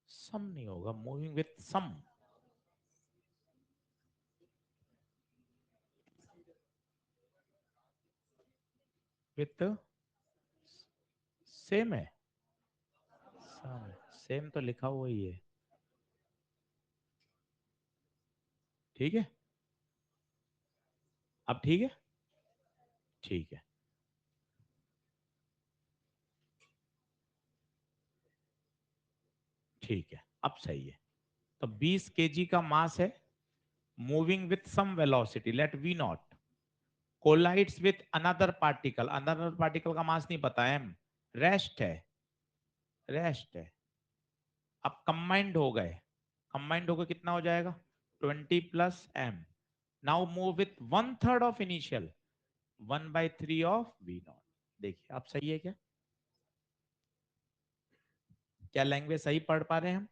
सम नहीं होगा, moving with some. With same है, सेम तो लिखा हुआ ही है। ठीक है, अब ठीक है। ठीक है, ठीक है, अब सही है। तो 20 केजी का मास है, moving with some velocity let v not, collides with another particle का मास नहीं पता, एम। रेस्ट है, रेस्ट है। अब कंबाइंड हो गए, कंबाइंड होकर कितना हो जाएगा? 20 plus M. Now move with 1/3 of initial, 1/3 of v not. देखिए आप सही है क्या? क्या लैंग्वेज सही पढ़ पा रहे हैं हम?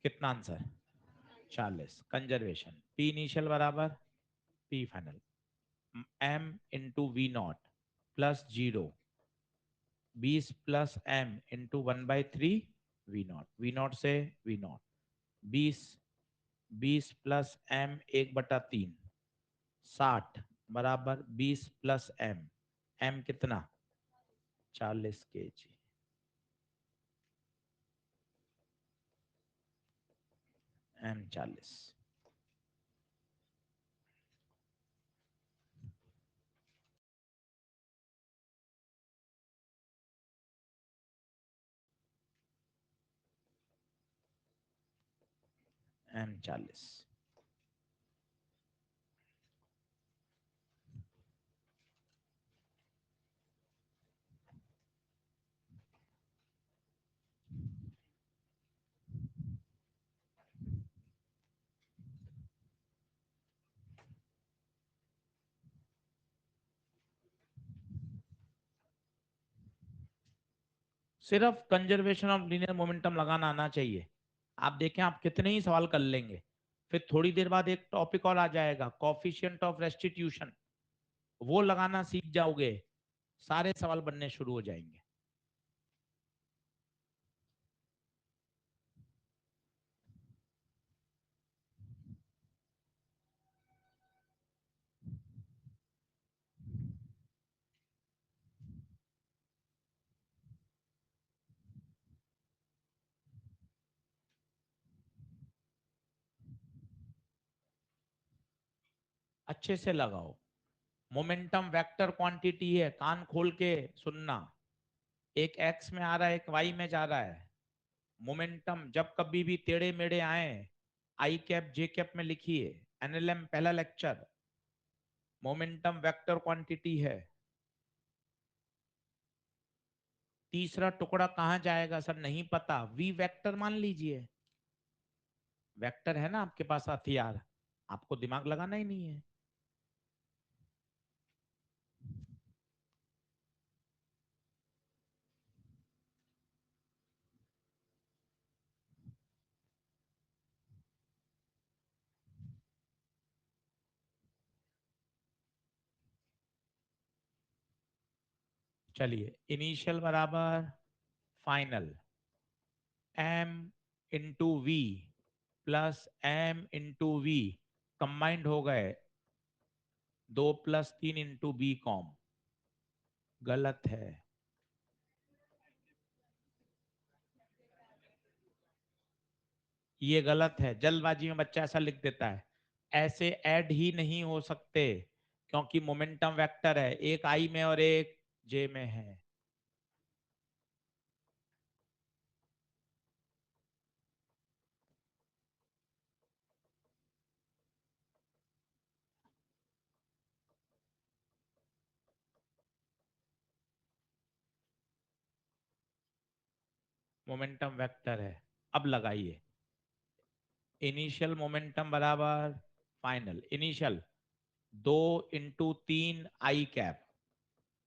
कितना आंसर? 40। कंजर्वेशन पी इनिशियल बराबर P final, M into v not plus 0, 20 plus M into 1/3 v not से वी नॉट, 20, 20 प्लस एम 1/3, 60 बराबर 20 प्लस एम। एम कितना? 40 kg। M 40, M 40। सिर्फ कंजर्वेशन ऑफ लीनियर मोमेंटम लगाना आना चाहिए। आप देखें, आप कितने ही सवाल कर लेंगे, फिर थोड़ी देर बाद एक टॉपिक और आ जाएगा, कोफिशिएंट ऑफ रेस्टिट्यूशन, वो लगाना सीख जाओगे, सारे सवाल बनने शुरू हो जाएंगे। अच्छे से लगाओ। मोमेंटम वेक्टर क्वांटिटी है, कान खोल के सुनना। एक एक्स में आ रहा है, एक वाई में जा रहा है। मोमेंटम जब कभी भी टेढ़े मेढ़े आए, आई कैप जे कैप में लिखिए, एनएलएम पहला लेक्चर। मोमेंटम वेक्टर क्वांटिटी है। तीसरा टुकड़ा कहां जाएगा सर, नहीं पता, वी वेक्टर मान लीजिए। वेक्टर है ना आपके पास हथियार, आपको दिमाग लगाना ही नहीं है। चलिए, इनिशियल बराबर final, M into v plus M into v combined हो गए, 2 + 3 इंटू बी कॉम। गलत है। ये गलत है, जल्दबाजी में बच्चा ऐसा लिख देता है। ऐसे ऐड ही नहीं हो सकते, क्योंकि मोमेंटम वेक्टर है, एक आई में और एक जे में है। मोमेंटम वेक्टर है। अब लगाइए, इनिशियल मोमेंटम बराबर फाइनल। इनिशियल 2 × 3 आई कैप,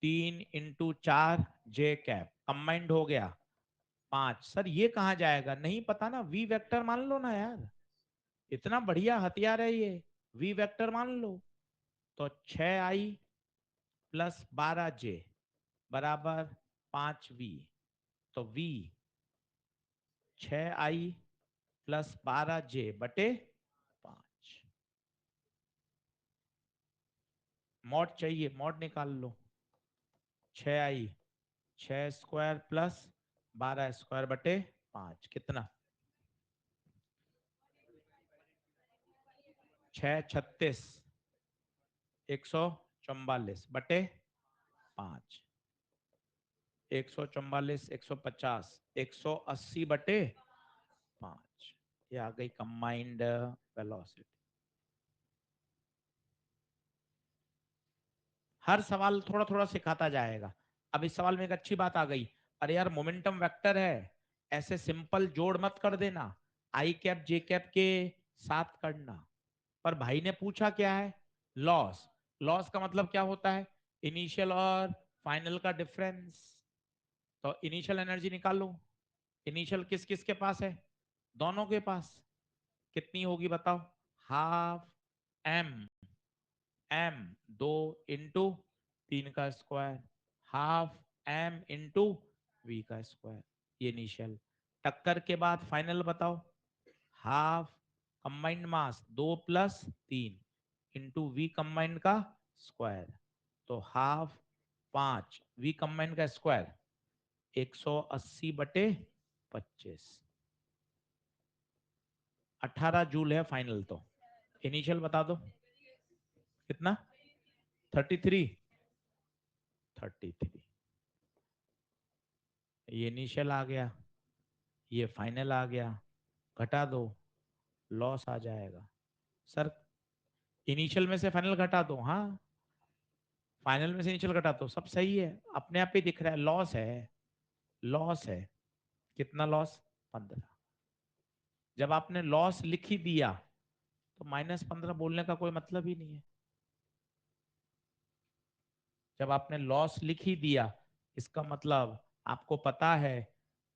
3 × 4 जे कैप कंबाइंड हो गया 5। सर ये कहाँ जाएगा, नहीं पता ना, वी वेक्टर मान लो ना यार, इतना बढ़िया हथियार है ये, वी वेक्टर मान लो। तो 6i + 12j बराबर 5v। तो v 6i + 12j बटे 5। मॉड चाहिए, मॉड निकाल लो। 6i 6² + 12² बटे 5 कितना, 6 × 36 144 बटे 5। 144 150 180 बटे 5। ये आ गई कंबाइंड वेलोसिटी। हर सवाल थोड़ा थोड़ा सिखाता जाएगा। अब इस सवाल में एक अच्छी बात आ गई, अरे यार मोमेंटम वेक्टर है, ऐसे सिंपल जोड़ मत कर देना, आई कैप जे कैप के साथ करना। पर भाई ने पूछा क्या है, लॉस। लॉस का मतलब क्या होता है, इनिशियल और फाइनल का डिफरेंस। तो इनिशियल एनर्जी निकालो। इनिशियल किस किस के पास है, दोनों के पास। कितनी होगी बताओ, हाफ एम, एम 2 × 3 का square, half M into v का स्क्वायर, ये इनिशियल। टक्कर के बाद फाइनल बताओ, half combined mass 2 + 3 into v combined का स्क्वायर। तो हाफ 5 वी कंबाइंड का स्क्वायर 180 बटे 25। 18 जूल है फाइनल। तो इनिशियल बता दो कितना, 33। 33 ये इनिशियल आ गया, ये फाइनल आ गया, घटा दो, लॉस आ जाएगा। सर इनिशियल में से फाइनल घटा दो, हाँ फाइनल में से इनिशियल घटा दो, सब सही है, अपने आप ही दिख रहा है, लॉस है, लॉस है। कितना लॉस, 15। जब आपने लॉस लिख ही दिया तो -15 बोलने का कोई मतलब ही नहीं है। जब आपने लॉस लिख ही दिया, इसका मतलब आपको पता है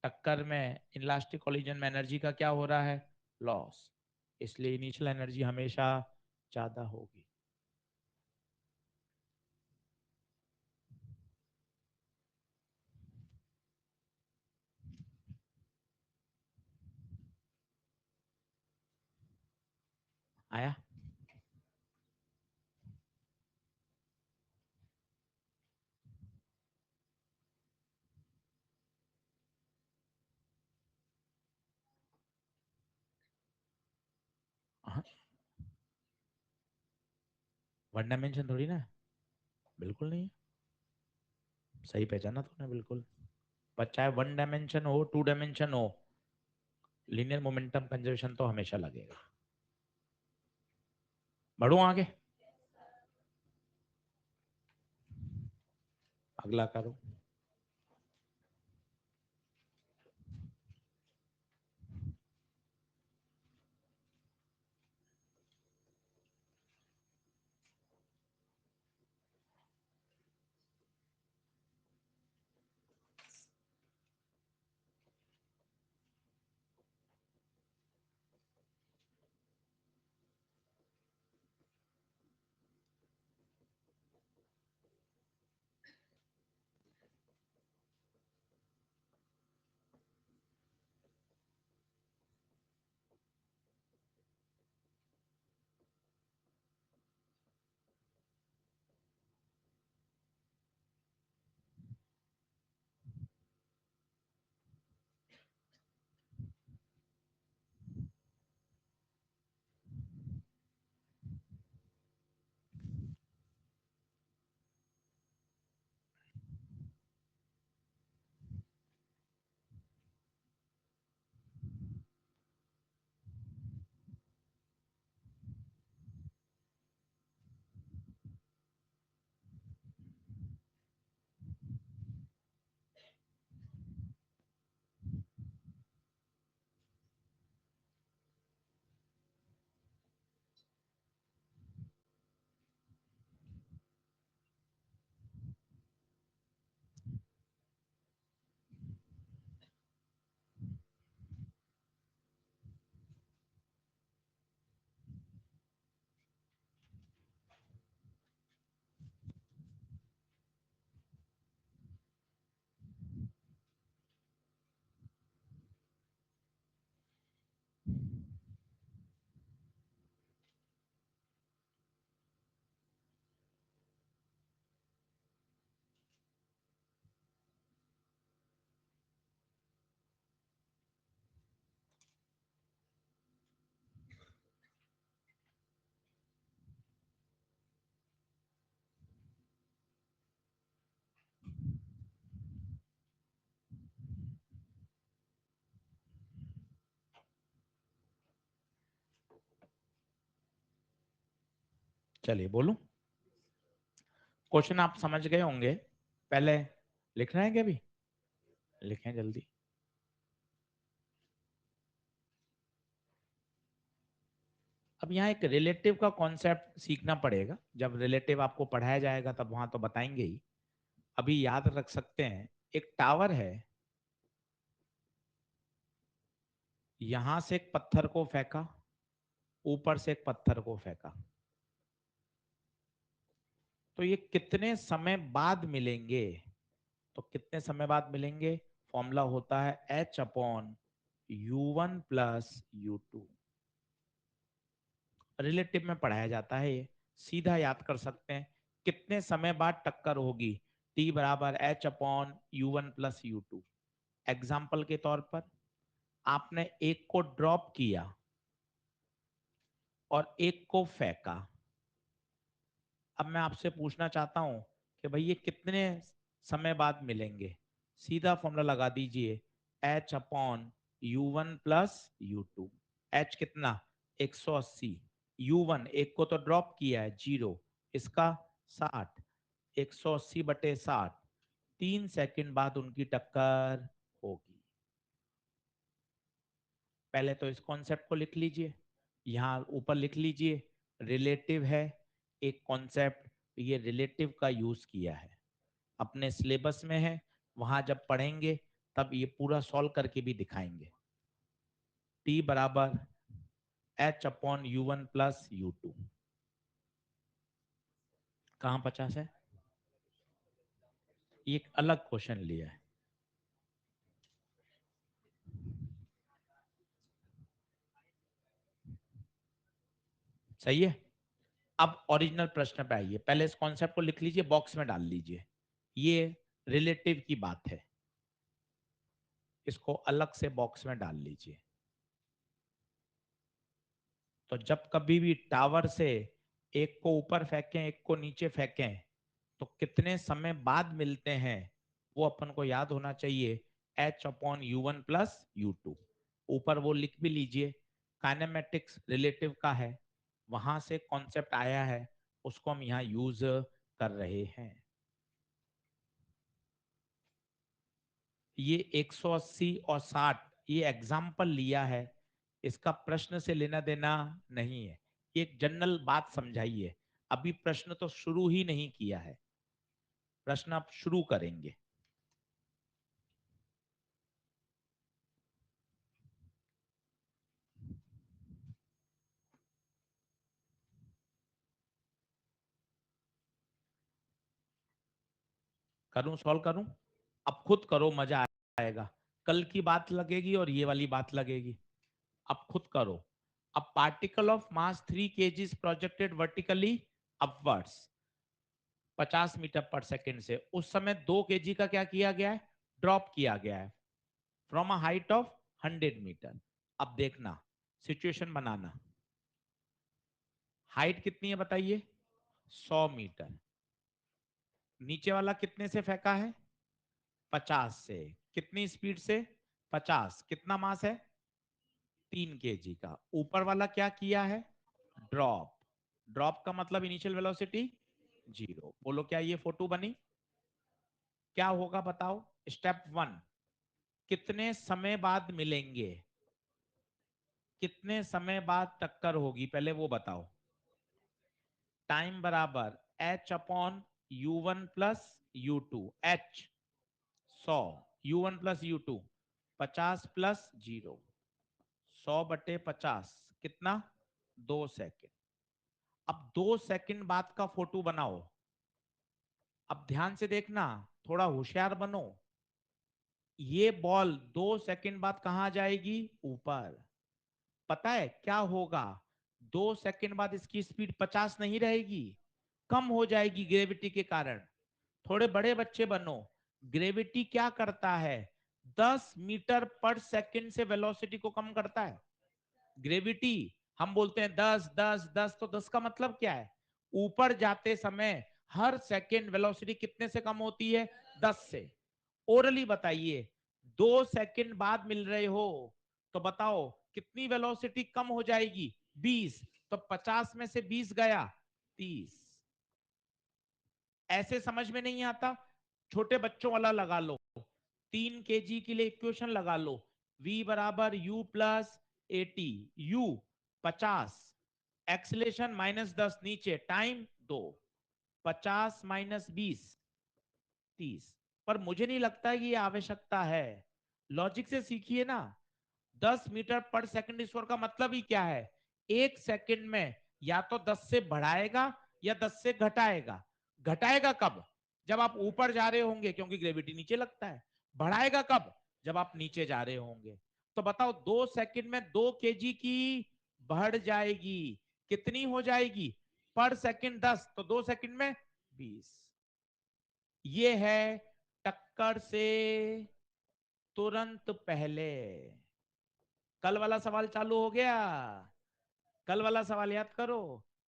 टक्कर में इनलास्टिक कोलिजन में एनर्जी का क्या हो रहा है, लॉस, इसलिए इनिशियल एनर्जी हमेशा ज्यादा होगी। आया? वन डायमेंशन थोड़ी ना, बिल्कुल नहीं है, सही पहचाना तूने बिल्कुल। पर चाहे वन डायमेंशन हो, टू डायमेंशन हो, लीनियर मोमेंटम कंजर्वेशन तो हमेशा लगेगा। बढ़ू आगे, अगला करो। चलिए बोलूं, क्वेश्चन आप समझ गए होंगे, पहले लिख रहे हैं क्या? अभी लिखें जल्दी। अब यहाँ एक रिलेटिव का कॉन्सेप्ट सीखना पड़ेगा, जब रिलेटिव आपको पढ़ाया जाएगा तब वहां तो बताएंगे ही। अभी याद रख सकते हैं, एक टावर है, यहां से एक पत्थर को फेंका, ऊपर से एक पत्थर को फेंका, तो ये कितने समय बाद मिलेंगे? तो कितने समय बाद मिलेंगे, फॉर्मूला होता है H/U1 + U2। रिलेटिव में पढ़ाया जाता है, ये सीधा याद कर सकते हैं। कितने समय बाद टक्कर होगी, T बराबर H/U1 + U2। एग्जाम्पल के तौर पर आपने एक को ड्रॉप किया और एक को फेंका। अब मैं आपसे पूछना चाहता हूं कि भाई ये कितने समय बाद मिलेंगे? सीधा फॉर्मूला लगा दीजिए, H/U1 + U2। H कितना, 180, U1 एक को तो ड्रॉप किया है 0, इसका 60, 180/60, 3 सेकंड बाद उनकी टक्कर होगी। पहले तो इस कॉन्सेप्ट को लिख लीजिए, यहाँ ऊपर लिख लीजिए, रिलेटिव है एक कॉन्सेप्ट, ये रिलेटिव का यूज किया है, अपने सिलेबस में है, वहां जब पढ़ेंगे तब ये पूरा सॉल्व करके भी दिखाएंगे। T बराबर H/U1 प्लस U2। कहाँ 50 है? ये एक अलग क्वेश्चन लिया है। सही है। अब ओरिजिनल प्रश्न पे आइए। पहले इस कॉन्सेप्ट को लिख लीजिए, बॉक्स में डाल लीजिए। ये रिलेटिव की बात है, इसको अलग से बॉक्स में डाल लीजिए। तो जब कभी भी टावर से एक को ऊपर फेंकें, एक को नीचे फेंकें, तो कितने समय बाद मिलते हैं वो अपन को याद होना चाहिए। H/U1 plus U2। ऊपर वो लिख भी लीजिए, काइनेमेटिक्स रिलेटिव का है, वहां से कॉन्सेप्ट आया है, उसको हम यहाँ यूज कर रहे हैं। ये 180 और 60 ये एग्जाम्पल लिया है, इसका प्रश्न से लेना देना नहीं है। ये एक जनरल बात समझाइए। अभी प्रश्न तो शुरू ही नहीं किया है, प्रश्न आप शुरू करेंगे। करूं, सॉल्व करूं? अब खुद करो, मजा आएगा। कल की बात लगेगी और ये वाली बात लगेगी। अब खुद करो। अब particle of mass 3 kg projected vertically upwards 50 metre per second से, उस समय 2 kg का क्या किया गया है? ड्रॉप किया गया है from a height of 100 metre. अब देखना, सिचुएशन बनाना। हाइट कितनी है बताइए? 100 मीटर। नीचे वाला कितने से फेंका है? 50 से। कितनी स्पीड से? 50। कितना मास है? 3 kg का। ऊपर वाला क्या किया है? ड्रॉप। ड्रॉप का मतलब इनिशियल वेलोसिटी 0। बोलो क्या ये फोटो बनी? क्या होगा बताओ? स्टेप 1, कितने समय बाद मिलेंगे? कितने समय बाद टक्कर होगी पहले वो बताओ। टाइम बराबर H/U1 plus U2। H 100, U1 plus U2 50 plus 0, 100/50 कितना? 2 सेकंड। अब 2 सेकंड बाद का फोटो बनाओ। अब ध्यान से देखना, थोड़ा होशियार बनो। ये बॉल 2 सेकंड बाद कहां जाएगी? ऊपर। पता है क्या होगा? 2 सेकंड बाद इसकी स्पीड 50 नहीं रहेगी, कम हो जाएगी ग्रेविटी के कारण। थोड़े बड़े बच्चे बनो। ग्रेविटी क्या करता है? 10 मीटर पर सेकंड से वेलोसिटी को कम करता है। ग्रेविटी, हम बोलते हैं 10 10 10, तो 10 का मतलब क्या है? ऊपर जाते समय हर सेकंड वेलोसिटी कितने से कम होती है? 10 से। ओरली बताइए, 2 सेकंड बाद मिल रहे हो तो बताओ कितनी वेलोसिटी कम हो जाएगी? 20। तो 50 में से 20 गया 30। ऐसे समझ में नहीं आता? छोटे बच्चों वाला लगा लो। 3 kg के लिए इक्वेशन लगा लो। V बराबर U प्लस 80, U 50, एक्सीलरेशन -10 नीचे, टाइम 2, 50 - 20 30। पर मुझे नहीं लगता कि ये आवश्यकता है। लॉजिक से सीखिए ना। 10 मीटर पर सेकंड स्क्वायर का मतलब ही क्या है? 1 सेकंड में या तो 10 से बढ़ाएगा या 10 से घटाएगा। घटाएगा कब? जब आप ऊपर जा रहे होंगे, क्योंकि ग्रेविटी नीचे लगता है। बढ़ाएगा कब? जब आप नीचे जा रहे होंगे। तो बताओ 2 सेकंड में 2 kg की बढ़ जाएगी। कितनी हो जाएगी? पर सेकंड 10, तो 2 सेकंड में 20। ये है टक्कर से तुरंत पहले। कल वाला सवाल चालू हो गया। कल वाला सवाल याद करो।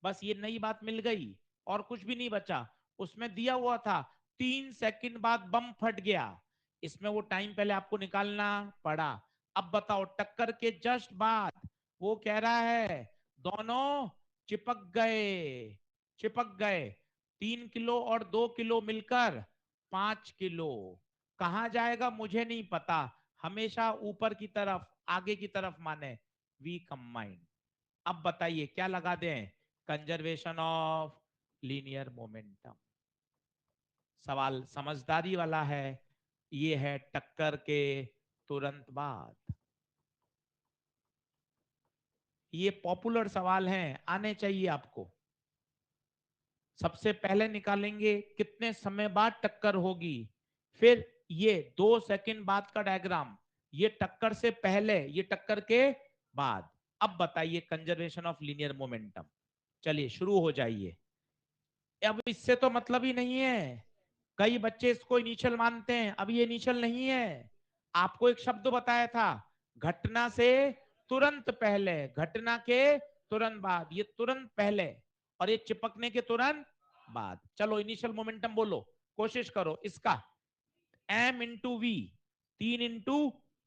बस ये नई बात मिल गई और कुछ भी नहीं बचा। उसमें दिया हुआ था 3 सेकंड बाद बम फट गया। इसमें वो टाइम पहले आपको निकालना पड़ा। अब बताओ टक्कर के जस्ट बाद वो कह रहा है दोनों चिपक गए। चिपक गए। 3 किलो और 2 किलो मिलकर 5 किलो। कहां जाएगा मुझे नहीं पता। हमेशा ऊपर की तरफ, आगे की तरफ माने। V combined. अब बताइए क्या लगा दें? Conservation of linear momentum. सवाल समझदारी वाला है, ये है टक्कर के तुरंत बाद। ये पॉपुलर सवाल हैं, आने चाहिए आपको। सबसे पहले निकालेंगे कितने समय बाद टक्कर होगी, फिर ये 2 सेकंड बाद का डायग्राम, ये टक्कर से पहले, ये टक्कर के बाद। अब बताइए कंजर्वेशन ऑफ लीनियर मोमेंटम। चलिए शुरू हो जाइए। अब इससे तो मतलब ही नहीं है, कई बच्चे इसको इनिशियल मानते हैं, अब ये इनिशियल नहीं है। आपको एक शब्द बताया था, घटना से तुरंत पहले, घटना के तुरंत बाद, ये तुरंत पहले और ये चिपकने के तुरंत बाद। चलो इनिशियल मोमेंटम बोलो, कोशिश करो इसका। m इंटू वी, 3 इंटू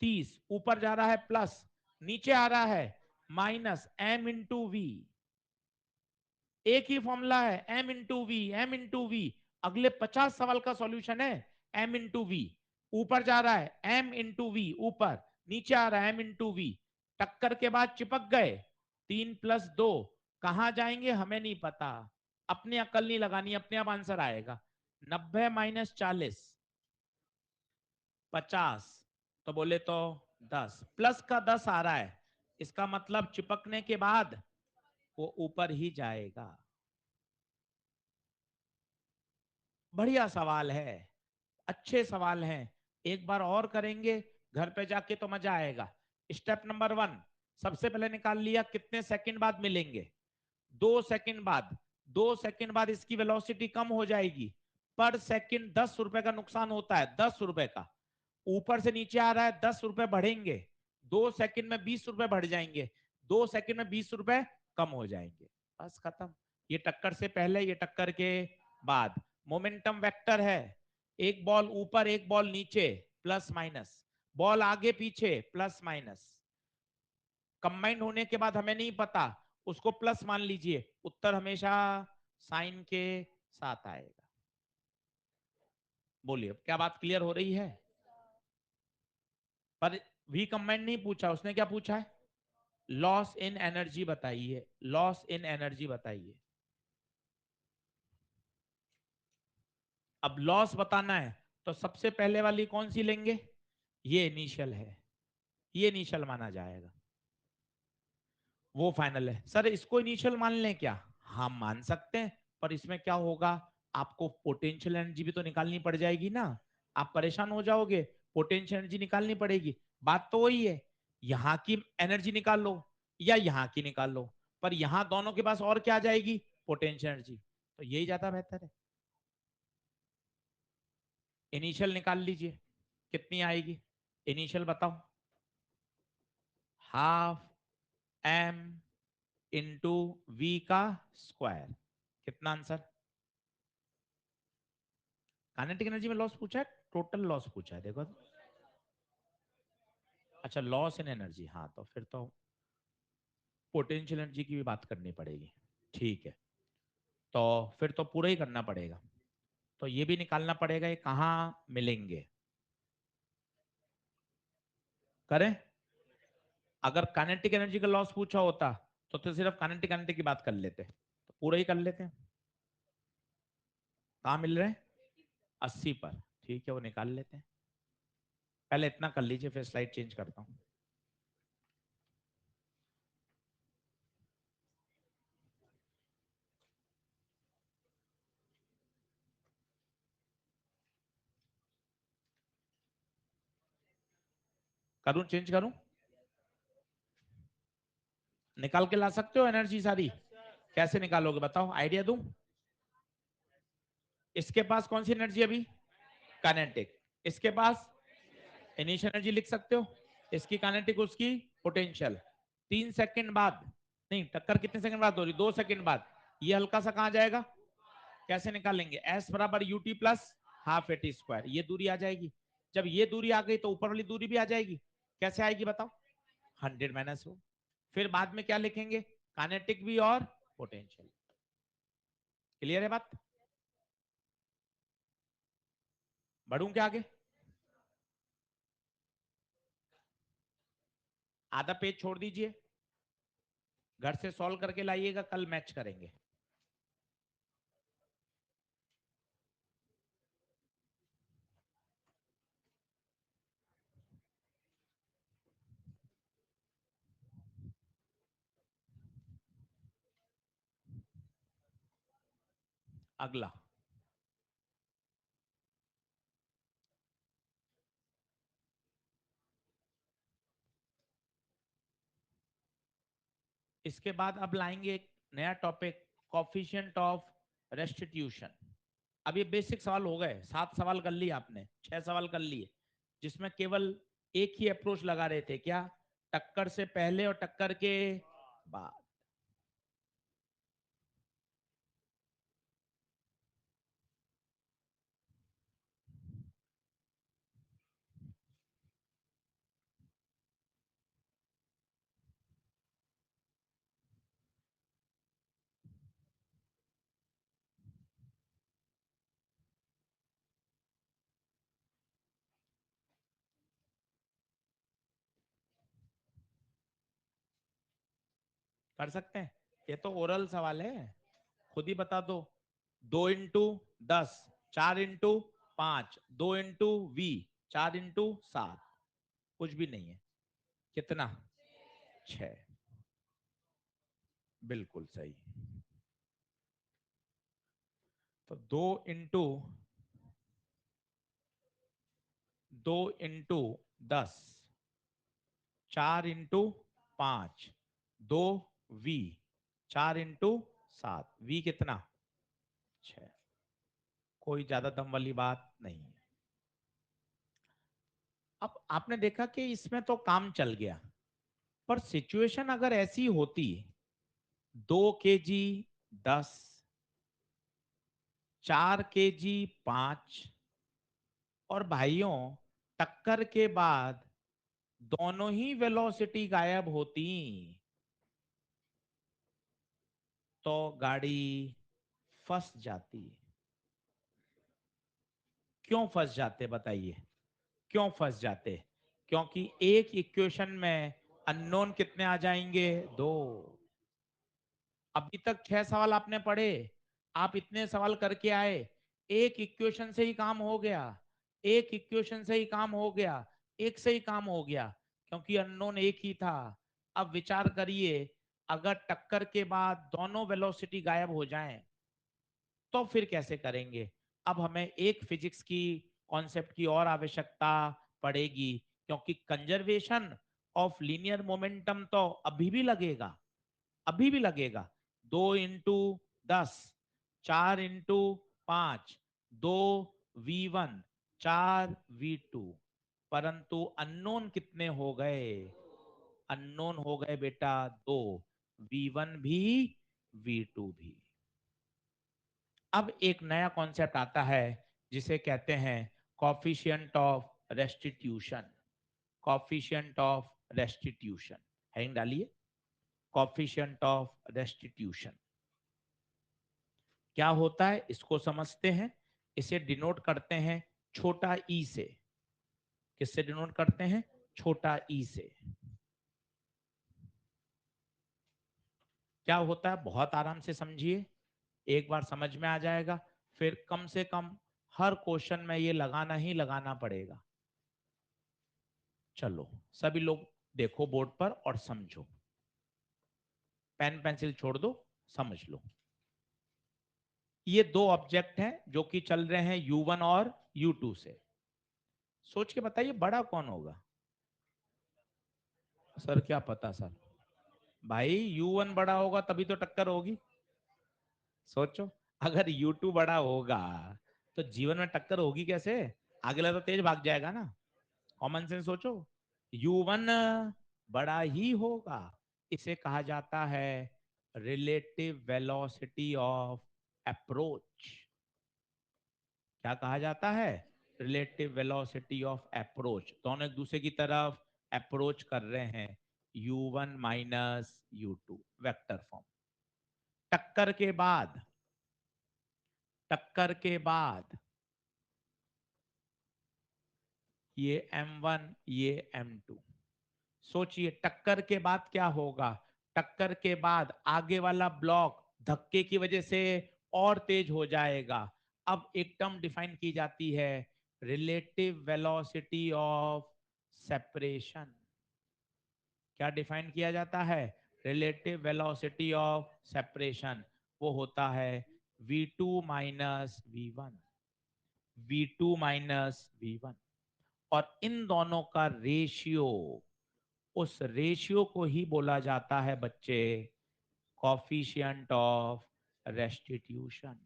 30, ऊपर जा रहा है प्लस, नीचे आ रहा है माइनस m इंटू वी। एक ही फॉर्मूला है, m into v, m into v. अगले 50 सवाल का सॉल्यूशन है m इंटू वी। ऊपर जा रहा है m इंटू वी ऊपर, नीचे आ रहा है m इंटू वी। टक्कर के बाद चिपक गए, 3 + 2 कहां जाएंगे हमें नहीं पता, अपनी अकल नहीं लगानी, अपने आप आंसर आएगा। 90 - 40 50, तो बोले तो 10, प्लस का 10 आ रहा है, इसका मतलब चिपकने के बाद वो ऊपर ही जाएगा। बढ़िया सवाल है, अच्छे सवाल हैं, एक बार और करेंगे घर पे जाके तो मजा आएगा। स्टेप नंबर 1, सबसे पहले निकाल लिया कितने सेकंड बाद मिलेंगे, 2 सेकंड बाद। 2 सेकंड बाद इसकी वेलोसिटी कम हो जाएगी, पर सेकंड 10 रुपए का नुकसान होता है, 10 रुपए का। ऊपर से नीचे आ रहा है, 10 रुपए बढ़ेंगे, 2 सेकंड में 20 रुपए बढ़ जाएंगे, 2 सेकंड में 20 रुपए कम हो जाएंगे, बस खत्म। ये टक्कर से पहले, ये टक्कर के बाद। मोमेंटम वेक्टर है, एक बॉल ऊपर एक बॉल नीचे, प्लस माइनस, बॉल आगे पीछे, प्लस माइनस। कंबाइंड होने के बाद हमें नहीं पता, उसको प्लस मान लीजिए, उत्तर हमेशा साइन के साथ आएगा। बोलिए क्या बात क्लियर हो रही है? पर वी कंबाइंड नहीं पूछा, उसने क्या पूछा है, लॉस इन एनर्जी बताइए, लॉस इन एनर्जी बताइए। अब लॉस बताना है तो सबसे पहले वाली कौन सी लेंगे, ये इनिशियल है, ये इनिशियल माना जाएगा, वो फाइनल है। सर इसको इनिशियल मान लें क्या, हम मान सकते हैं, पर इसमें क्या होगा, आपको पोटेंशियल एनर्जी भी तो निकालनी पड़ जाएगी ना, आप परेशान हो जाओगे, पोटेंशियल एनर्जी निकालनी पड़ेगी। बात तो वही है, यहाँ की एनर्जी निकाल लो या यहाँ की निकाल लो, पर यहाँ दोनों के पास और क्या आ जाएगी, पोटेंशियल एनर्जी, तो यही ज्यादा बेहतर है। इनिशियल निकाल लीजिए, कितनी आएगी, इनिशियल बताओ, हाफ m इंटू वी का स्क्वायर, कितना आंसर। काइनेटिक एनर्जी में लॉस पूछा है, टोटल लॉस पूछा है, देखो तो। अच्छा लॉस इन एनर्जी, हाँ तो फिर तो पोटेंशियल एनर्जी की भी बात करनी पड़ेगी, ठीक है, तो फिर तो पूरा ही करना पड़ेगा, तो ये भी निकालना पड़ेगा, ये कहाँ मिलेंगे, करें। अगर काइनेटिक एनर्जी का लॉस पूछा होता तो सिर्फ काइनेटिक एनर्जी की बात कर लेते, तो पूरा ही कर लेते हैं। कहाँ मिल रहे हैं, 80 पर, ठीक है वो निकाल लेते हैं। पहले इतना कर लीजिए, फिर स्लाइड चेंज करता हूँ। करूं, चेंज करूं, निकाल के ला सकते हो एनर्जी सारी, कैसे निकालोगे बताओ, आइडिया दूं। इसके पास कौन सी एनर्जी अभी, काइनेटिक, इसके पास इनिशियल एनर्जी लिख सकते हो, इसकी काइनेटिक उसकी पोटेंशियल। 3 सेकंड बाद, नहीं टक्कर कितने सेकंड बाद हो रही, 2 सेकंड बाद, ये हल्का सा कहां जाएगा, कैसे निकालेंगे, S बराबर ut plus half eighty square, ये दूरी आ जाएगी। जब ये दूरी आ गई तो ऊपर वाली दूरी भी आ जाएगी, कैसे आएगी बताओ, 100 माइनस हो। फिर बाद में क्या लिखेंगे, काइनेटिक भी और पोटेंशियल। क्लियर है बात, बढ़ूं क्या आगे, आधा पेज छोड़ दीजिए, घर से सॉल्व करके लाइएगा, कल मैच करेंगे। अगला इसके बाद अब लाएंगे एक नया टॉपिक, कॉफिशिएंट ऑफ रेस्टिट्यूशन। अब ये बेसिक सवाल हो गए, 7 सवाल कर लिए आपने, 6 सवाल कर लिए, जिसमें केवल एक ही अप्रोच लगा रहे थे, क्या? टक्कर से पहले और टक्कर के बाद। कर सकते हैं, ये तो ओरल सवाल है, खुद ही बता दो। 2 into 10, 4 into 5, 2 into V, 4 into 7, कुछ भी नहीं है, कितना? 6, बिल्कुल सही। तो 2 into 10, 4 into 5, 2V, 4 into 7, V कितना? 6। कोई ज्यादा दम वाली बात नहीं है। अब आपने देखा कि इसमें तो काम चल गया, पर सिचुएशन अगर ऐसी होती, 2 kg 10, 4 kg 5, और भाइयों टक्कर के बाद दोनों ही वेलोसिटी गायब होती, तो गाड़ी फंस जाती। क्यों फंस जाते बताइए? क्यों फंस जाते? क्योंकि एक इक्वेशन में अननोन कितने आ जाएंगे? 2। अभी तक 6 सवाल आपने पढ़े, आप इतने सवाल करके आए, एक इक्वेशन से ही काम हो गया, एक इक्वेशन से ही काम हो गया, एक से ही काम हो गया, क्योंकि अननोन एक ही था। अब विचार करिए, अगर टक्कर के बाद दोनों वेलोसिटी गायब हो जाएं, तो फिर कैसे करेंगे? अब हमें एक फिजिक्स की कॉन्सेप्ट की और आवश्यकता पड़ेगी, क्योंकि कंजर्वेशन ऑफ लीनियर मोमेंटम तो अभी भी लगेगा, अभी भी लगेगा। 2 इंटू 10, 4 इंटू 5, 2V1, 4V2, परंतु अननोन कितने हो गए? अननोन हो गए बेटा 2, V1 भी, V2 भी। अब एक नया कॉन्सेप्ट आता है, जिसे कहते हैं coefficient of restitution. Coefficient of restitution, heading डालिए, कॉफिशिएंट ऑफ रेस्टिट्यूशन क्या होता है इसको समझते हैं। इसे डिनोट करते हैं छोटा ई से। किससे डिनोट करते हैं? छोटा ई से। क्या होता है बहुत आराम से समझिए, एक बार समझ में आ जाएगा, फिर कम से कम हर क्वेश्चन में ये लगाना ही लगाना पड़ेगा। चलो सभी लोग देखो बोर्ड पर और समझो, पेन पेंसिल छोड़ दो, समझ लो। ये दो ऑब्जेक्ट हैं जो कि चल रहे हैं U1 और U2 से। सोच के बताइए बड़ा कौन होगा? सर क्या पता सर, भाई U1 बड़ा होगा तभी तो टक्कर होगी। सोचो, अगर U2 बड़ा होगा तो जीवन में टक्कर होगी कैसे? अगला तो तेज भाग जाएगा ना। कॉमन सेंस सोचो, U1 बड़ा ही होगा। इसे कहा जाता है रिलेटिव वेलोसिटी ऑफ अप्रोच। क्या कहा जाता है? Relative velocity of approach. दोनों एक दूसरे की तरफ अप्रोच कर रहे हैं, U1 minus U2, vector form. टक्कर के बाद, टक्कर के बाद ये M1, ये M2। सोचिए टक्कर के बाद क्या होगा? टक्कर के बाद आगे वाला ब्लॉक धक्के की वजह से और तेज हो जाएगा। अब एक टर्म डिफाइन की जाती है, रिलेटिव वेलोसिटी ऑफ सेपरेशन। क्या डिफाइन किया जाता है? Relative velocity of separation. वो होता है V2 minus V1, V2 minus V1, और इन दोनों का रेशियो, उस रेशियो को ही बोला जाता है बच्चे coefficient of restitution.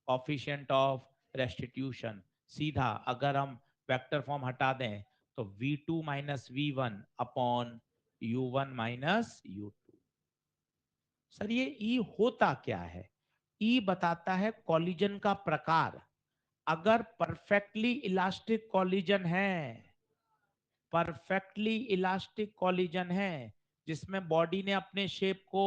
Coefficient of restitution सीधा अगर हम वेक्टर फॉर्म हटा दें तो V2 minus V1 upon U1 minus U2। Sir ये ई होता क्या है? ई बताता है कॉलिजन का प्रकार। अगर परफेक्टली इलास्टिक कॉलिजन है, परफेक्टली इलास्टिक कॉलिजन है जिसमें बॉडी ने अपने शेप को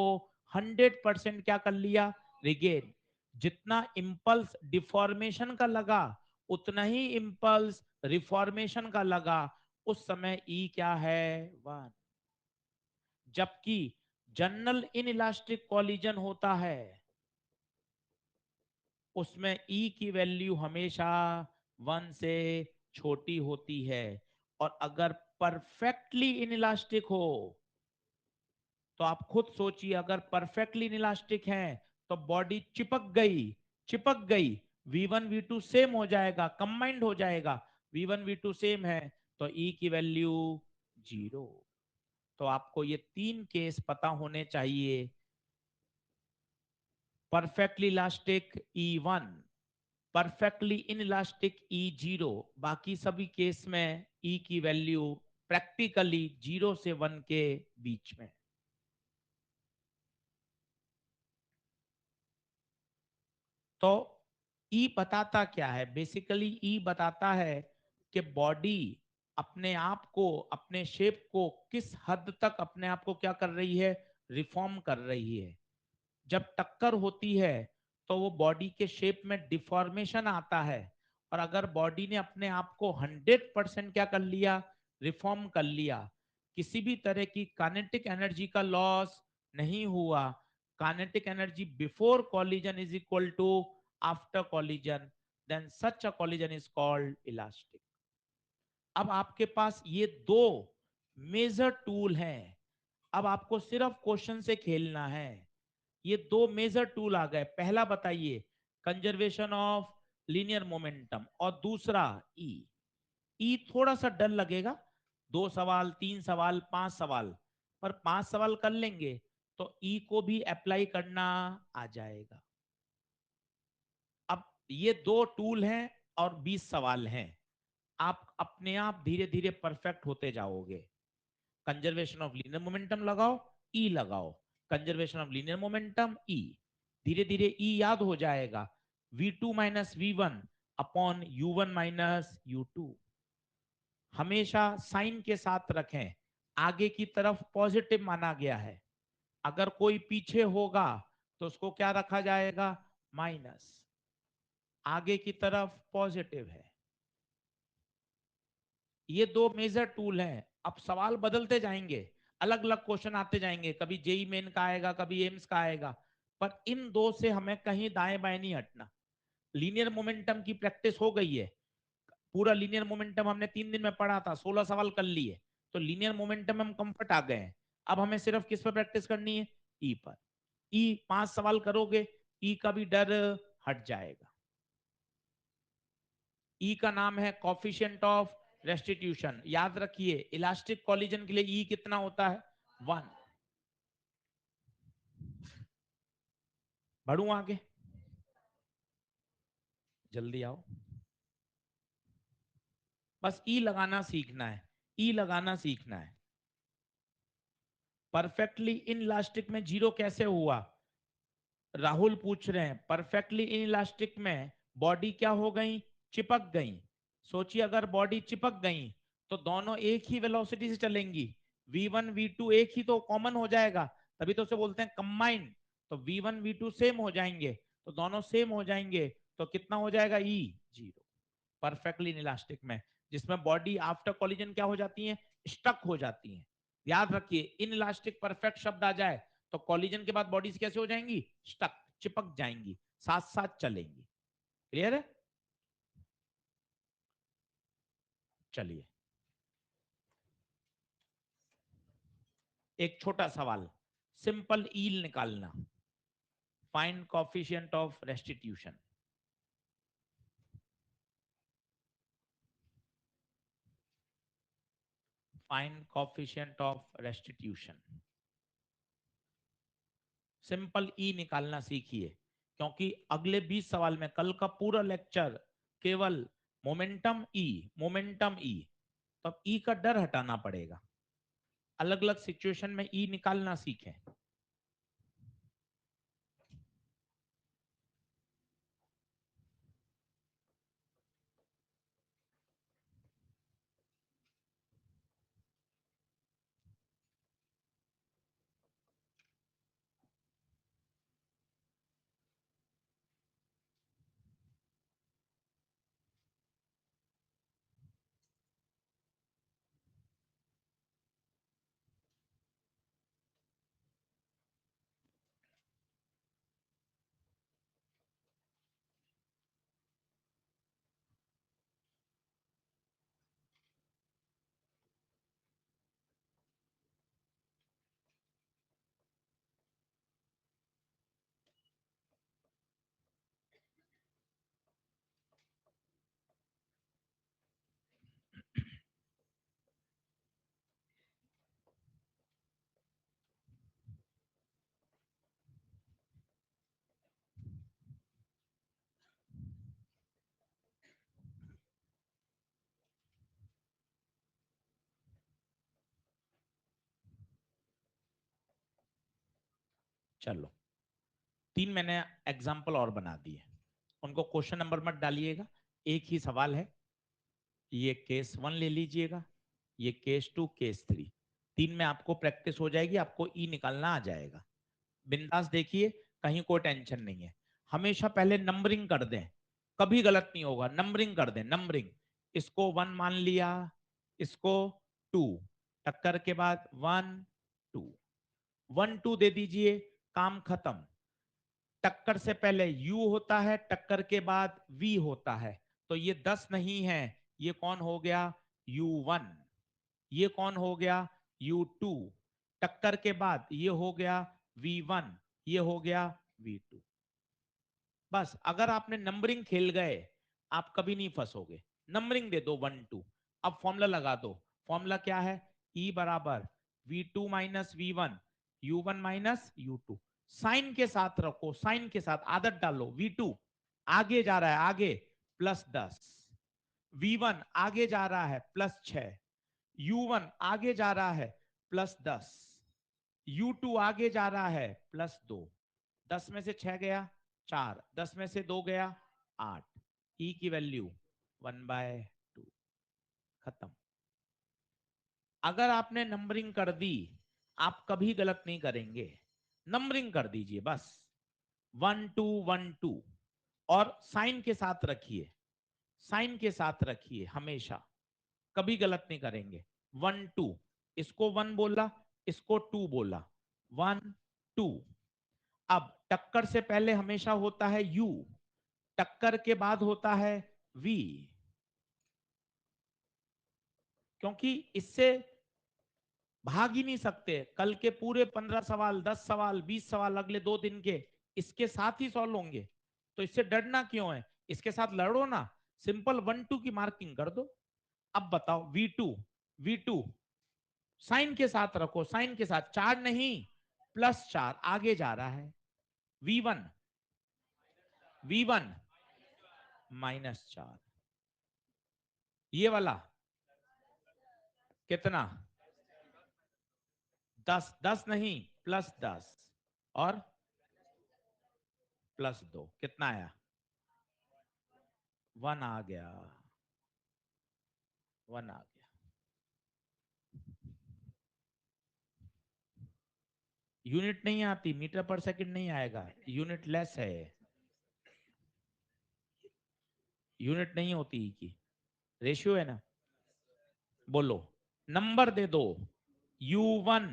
100% क्या कर लिया, रिगेन, जितना इंपल्स डिफॉर्मेशन का लगा उतना ही इंपल्स रिफॉर्मेशन का लगा, उस समय ई क्या है, 1। जबकि जनरल इन इलास्टिक कॉलिजन होता है उसमें ई की वैल्यू हमेशा 1 से छोटी होती है। और अगर परफेक्टली इनइलास्टिक हो तो आप खुद सोचिए, अगर परफेक्टली इनइलास्टिक है तो बॉडी चिपक गई, V1 V2 सेम हो जाएगा, कंबाइंड हो जाएगा। V1 V2 सेम है तो ई की वैल्यू 0। तो आपको ये 3 केस पता होने चाहिए, perfectly elastic E1, perfectly inelastic E0। बाकी सभी केस में ई की वैल्यू प्रैक्टिकली 0 से 1 के बीच में। तो ई बताता क्या है? बेसिकली ई बताता है कि बॉडी अपने आप को, अपने शेप को किस हद तक अपने आप को क्या कर रही है, रिफॉर्म कर रही है। जब टक्कर होती है तो वो बॉडी के शेप में डिफॉर्मेशन आता है, और अगर बॉडी ने अपने आप को 100% क्या कर लिया, रिफॉर्म कर लिया, किसी भी तरह की काइनेटिक एनर्जी का लॉस नहीं हुआ, kinetic energy before collision is equal to after collision, then such a collision is called elastic. अब आपके पास ये दो मेजर टूल हैं, अब आपको सिर्फ क्वेश्चन से खेलना है। ये दो मेजर टूल आ गए, पहला बताइए कंजर्वेशन ऑफ लीनियर मोमेंटम, और दूसरा ई। ई थोड़ा सा डर लगेगा, 2 सवाल 3 सवाल 5 सवाल, पर 5 सवाल कर लेंगे तो ई को भी अप्लाई करना आ जाएगा। अब ये दो टूल हैं और 20 सवाल हैं, आप अपने आप धीरे धीरे परफेक्ट होते जाओगे। कंजर्वेशन ऑफ लीनियर मोमेंटम लगाओ, ई लगाओ, कंजर्वेशन ऑफ लीनियर मोमेंटम ई, धीरे धीरे ई याद हो जाएगा, V2 minus V1 upon U1 minus U2। हमेशा साइन के साथ रखें, आगे की तरफ पॉजिटिव माना गया है, अगर कोई पीछे होगा तो उसको क्या रखा जाएगा, माइनस, आगे की तरफ पॉजिटिव है। ये दो मेजर टूल हैं। अब सवाल बदलते जाएंगे, अलग अलग क्वेश्चन आते जाएंगे, कभी जेई मेन का आएगा, कभी एम्स का आएगा, पर इन दो से हमें कहीं दाएं बाएं नहीं हटना। लीनियर मोमेंटम की प्रैक्टिस हो गई है, पूरा लीनियर मोमेंटम हमने 3 दिन में पढ़ा था, 16 सवाल कर लिए, तो लीनियर मोमेंटम हम कंफर्ट आ गए हैं। अब हमें सिर्फ किस पर प्रैक्टिस करनी है, ई पर। ई 5 सवाल करोगे, ई का भी डर हट जाएगा। ई का नाम है कॉफिशिएंट ऑफ रेस्टिट्यूशन। याद रखिए इलास्टिक कॉलिजन के लिए ई कितना होता है, 1। बढ़ू आगे, जल्दी आओ, बस ई लगाना सीखना है, ई लगाना सीखना है। परफेक्टली इन इलास्टिक में 0 कैसे हुआ, राहुल पूछ रहे हैं। परफेक्टली इन इलास्टिक में बॉडी क्या हो गई, चिपक गई। सोचिए अगर बॉडी चिपक गई तो दोनों एक ही वेलोसिटी से चलेंगी, V1 V2 एक ही तो कॉमन हो जाएगा, तभी तो उसे बोलते हैं कंबाइंड। तो V1 V2 सेम हो जाएंगे, तो दोनों सेम हो जाएंगे, तो कितना हो जाएगा, ई 0। परफेक्टली इन इलास्टिक में, जिसमें बॉडी आफ्टर कॉलिजन क्या हो जाती है, स्टक हो जाती है। याद रखिए इन इलास्टिक परफेक्ट शब्द आ जाए तो कॉलिजन के बाद बॉडीज कैसे हो जाएंगी, स्टक, चिपक जाएंगी, साथ साथ चलेंगी। क्लियर है? चलिए एक छोटा सवाल, सिंपल ईल निकालना। Find coefficient of restitution. Find coefficient of restitution. Simple e निकालना सीखिए, क्योंकि अगले 20 सवाल में कल का पूरा लेक्चर केवल मोमेंटम ई, तो अब ई का डर हटाना पड़ेगा। अलग अलग सिचुएशन में ई निकालना सीखें। चलो, 3 मैंने एग्जाम्पल और बना दिए, उनको क्वेश्चन नंबर मत डालिएगा, एक ही सवाल है। ये केस 1 ले लीजिएगा, ये केस 2, केस 3। 3 में आपको प्रैक्टिस हो जाएगी, आपको ई निकालना आ जाएगा। बिंदास देखिए, कहीं कोई टेंशन नहीं है। हमेशा पहले नंबरिंग कर दें, कभी गलत नहीं होगा। नंबरिंग कर दें, नंबरिंग। इसको 1 मान लिया, इसको 2, टक्कर के बाद 1 2, 1 2 दे दीजिए, काम खत्म। टक्कर से पहले u होता है, टक्कर के बाद v होता है, तो ये 10 नहीं है, ये कौन हो गया, u1। ये कौन हो गया, u2। टक्कर के बाद ये हो गया v1, ये हो गया v2। बस, अगर आपने नंबरिंग खेल गए, आप कभी नहीं फंसोगे। नंबरिंग दे दो 1 2। अब फॉर्मूला लगा दो। फॉर्मूला क्या है, E बराबर v2 minus v1, u1 minus u2। Sign के साथ रखो, साइन के साथ आदत डालो। v2 आगे जा रहा है, आगे, +10। v1 आगे जा रहा है, +6। u1 आगे जा रहा है, +10। u2 आगे जा रहा है, +2। 10 में से 6 गया 4, 10 में से 2 गया 8। ई की वैल्यू 1/2, खत्म। अगर आपने नंबरिंग कर दी, आप कभी गलत नहीं करेंगे। नंबरिंग कर दीजिए बस, 1 2 1 2, और साइन के साथ रखिए, साइन के साथ रखिए हमेशा, कभी गलत नहीं करेंगे। 1 2, इसको 1 बोला, इसको 2 बोला, 1 2। अब टक्कर से पहले हमेशा होता है u, टक्कर के बाद होता है v, क्योंकि इससे भाग ही नहीं सकते। कल के पूरे 15 सवाल, 10 सवाल, 20 सवाल अगले 2 दिन के इसके साथ ही सॉल्व होंगे, तो इससे डरना क्यों है, इसके साथ लड़ो ना। सिंपल 1 2 की मार्किंग कर दो। अब बताओ v2, v2 साइन के साथ रखो, साइन के साथ, 4 नहीं, +4 आगे जा रहा है। v1, v1 -4, ये वाला कितना, 10, 10 नहीं, +10 और +2, कितना आया, 1 आ गया, 1 आ गया। यूनिट नहीं आती, मीटर पर सेकंड नहीं आएगा, यूनिट लेस है, यूनिट नहीं होती ई की, रेशियो है ना। बोलो, नंबर दे दो, u1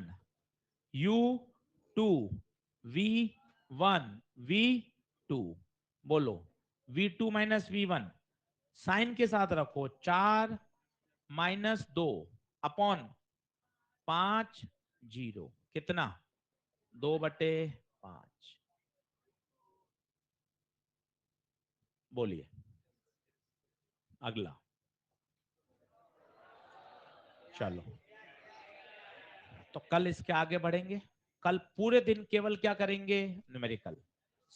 u2 v1 v2। बोलो, v2 माइनस v1, साइन के साथ रखो, 4 -2 अपॉन 5 0, कितना, 2/5। बोलिए अगला। चलो तो कल इसके आगे बढ़ेंगे। कल पूरे दिन केवल क्या करेंगे, न्यूमेरिकल।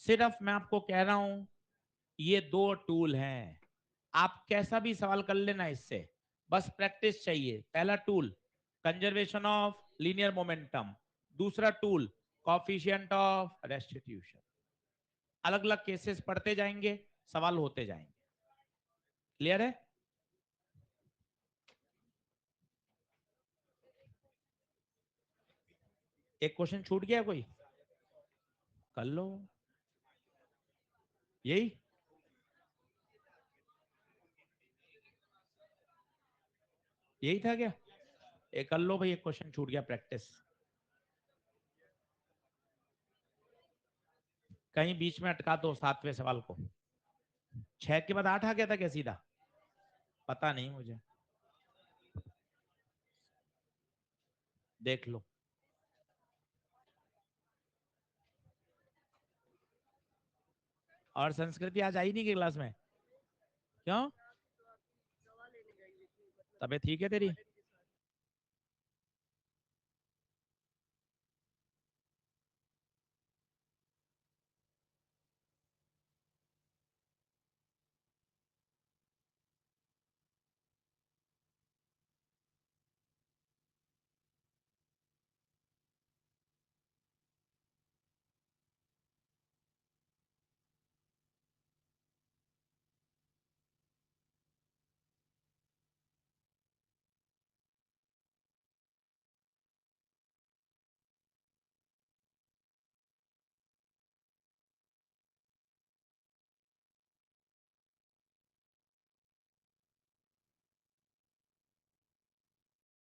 सिर्फ मैं आपको कह रहा हूं ये दो टूल हैं, आप कैसा भी सवाल कर लेना इससे, बस प्रैक्टिस चाहिए। पहला tool conservation of linear momentum, दूसरा टूल कॉफिशिएंट ऑफ रेस्टिट्यूशन। अलग अलग केसेस पढ़ते जाएंगे, सवाल होते जाएंगे। क्लियर है? एक क्वेश्चन छूट गया कोई, कर लो। यही यही था क्या? एक कर लो भाई, एक क्वेश्चन छूट गया, प्रैक्टिस। कहीं बीच में अटका दो 7वें सवाल को। 6 के बाद 8 आ गया था क्या सीधा? पता नहीं मुझे, देख लो। और संस्कृति आज आई नहीं की क्लास में? क्यों? तबीयत ठीक है तेरी?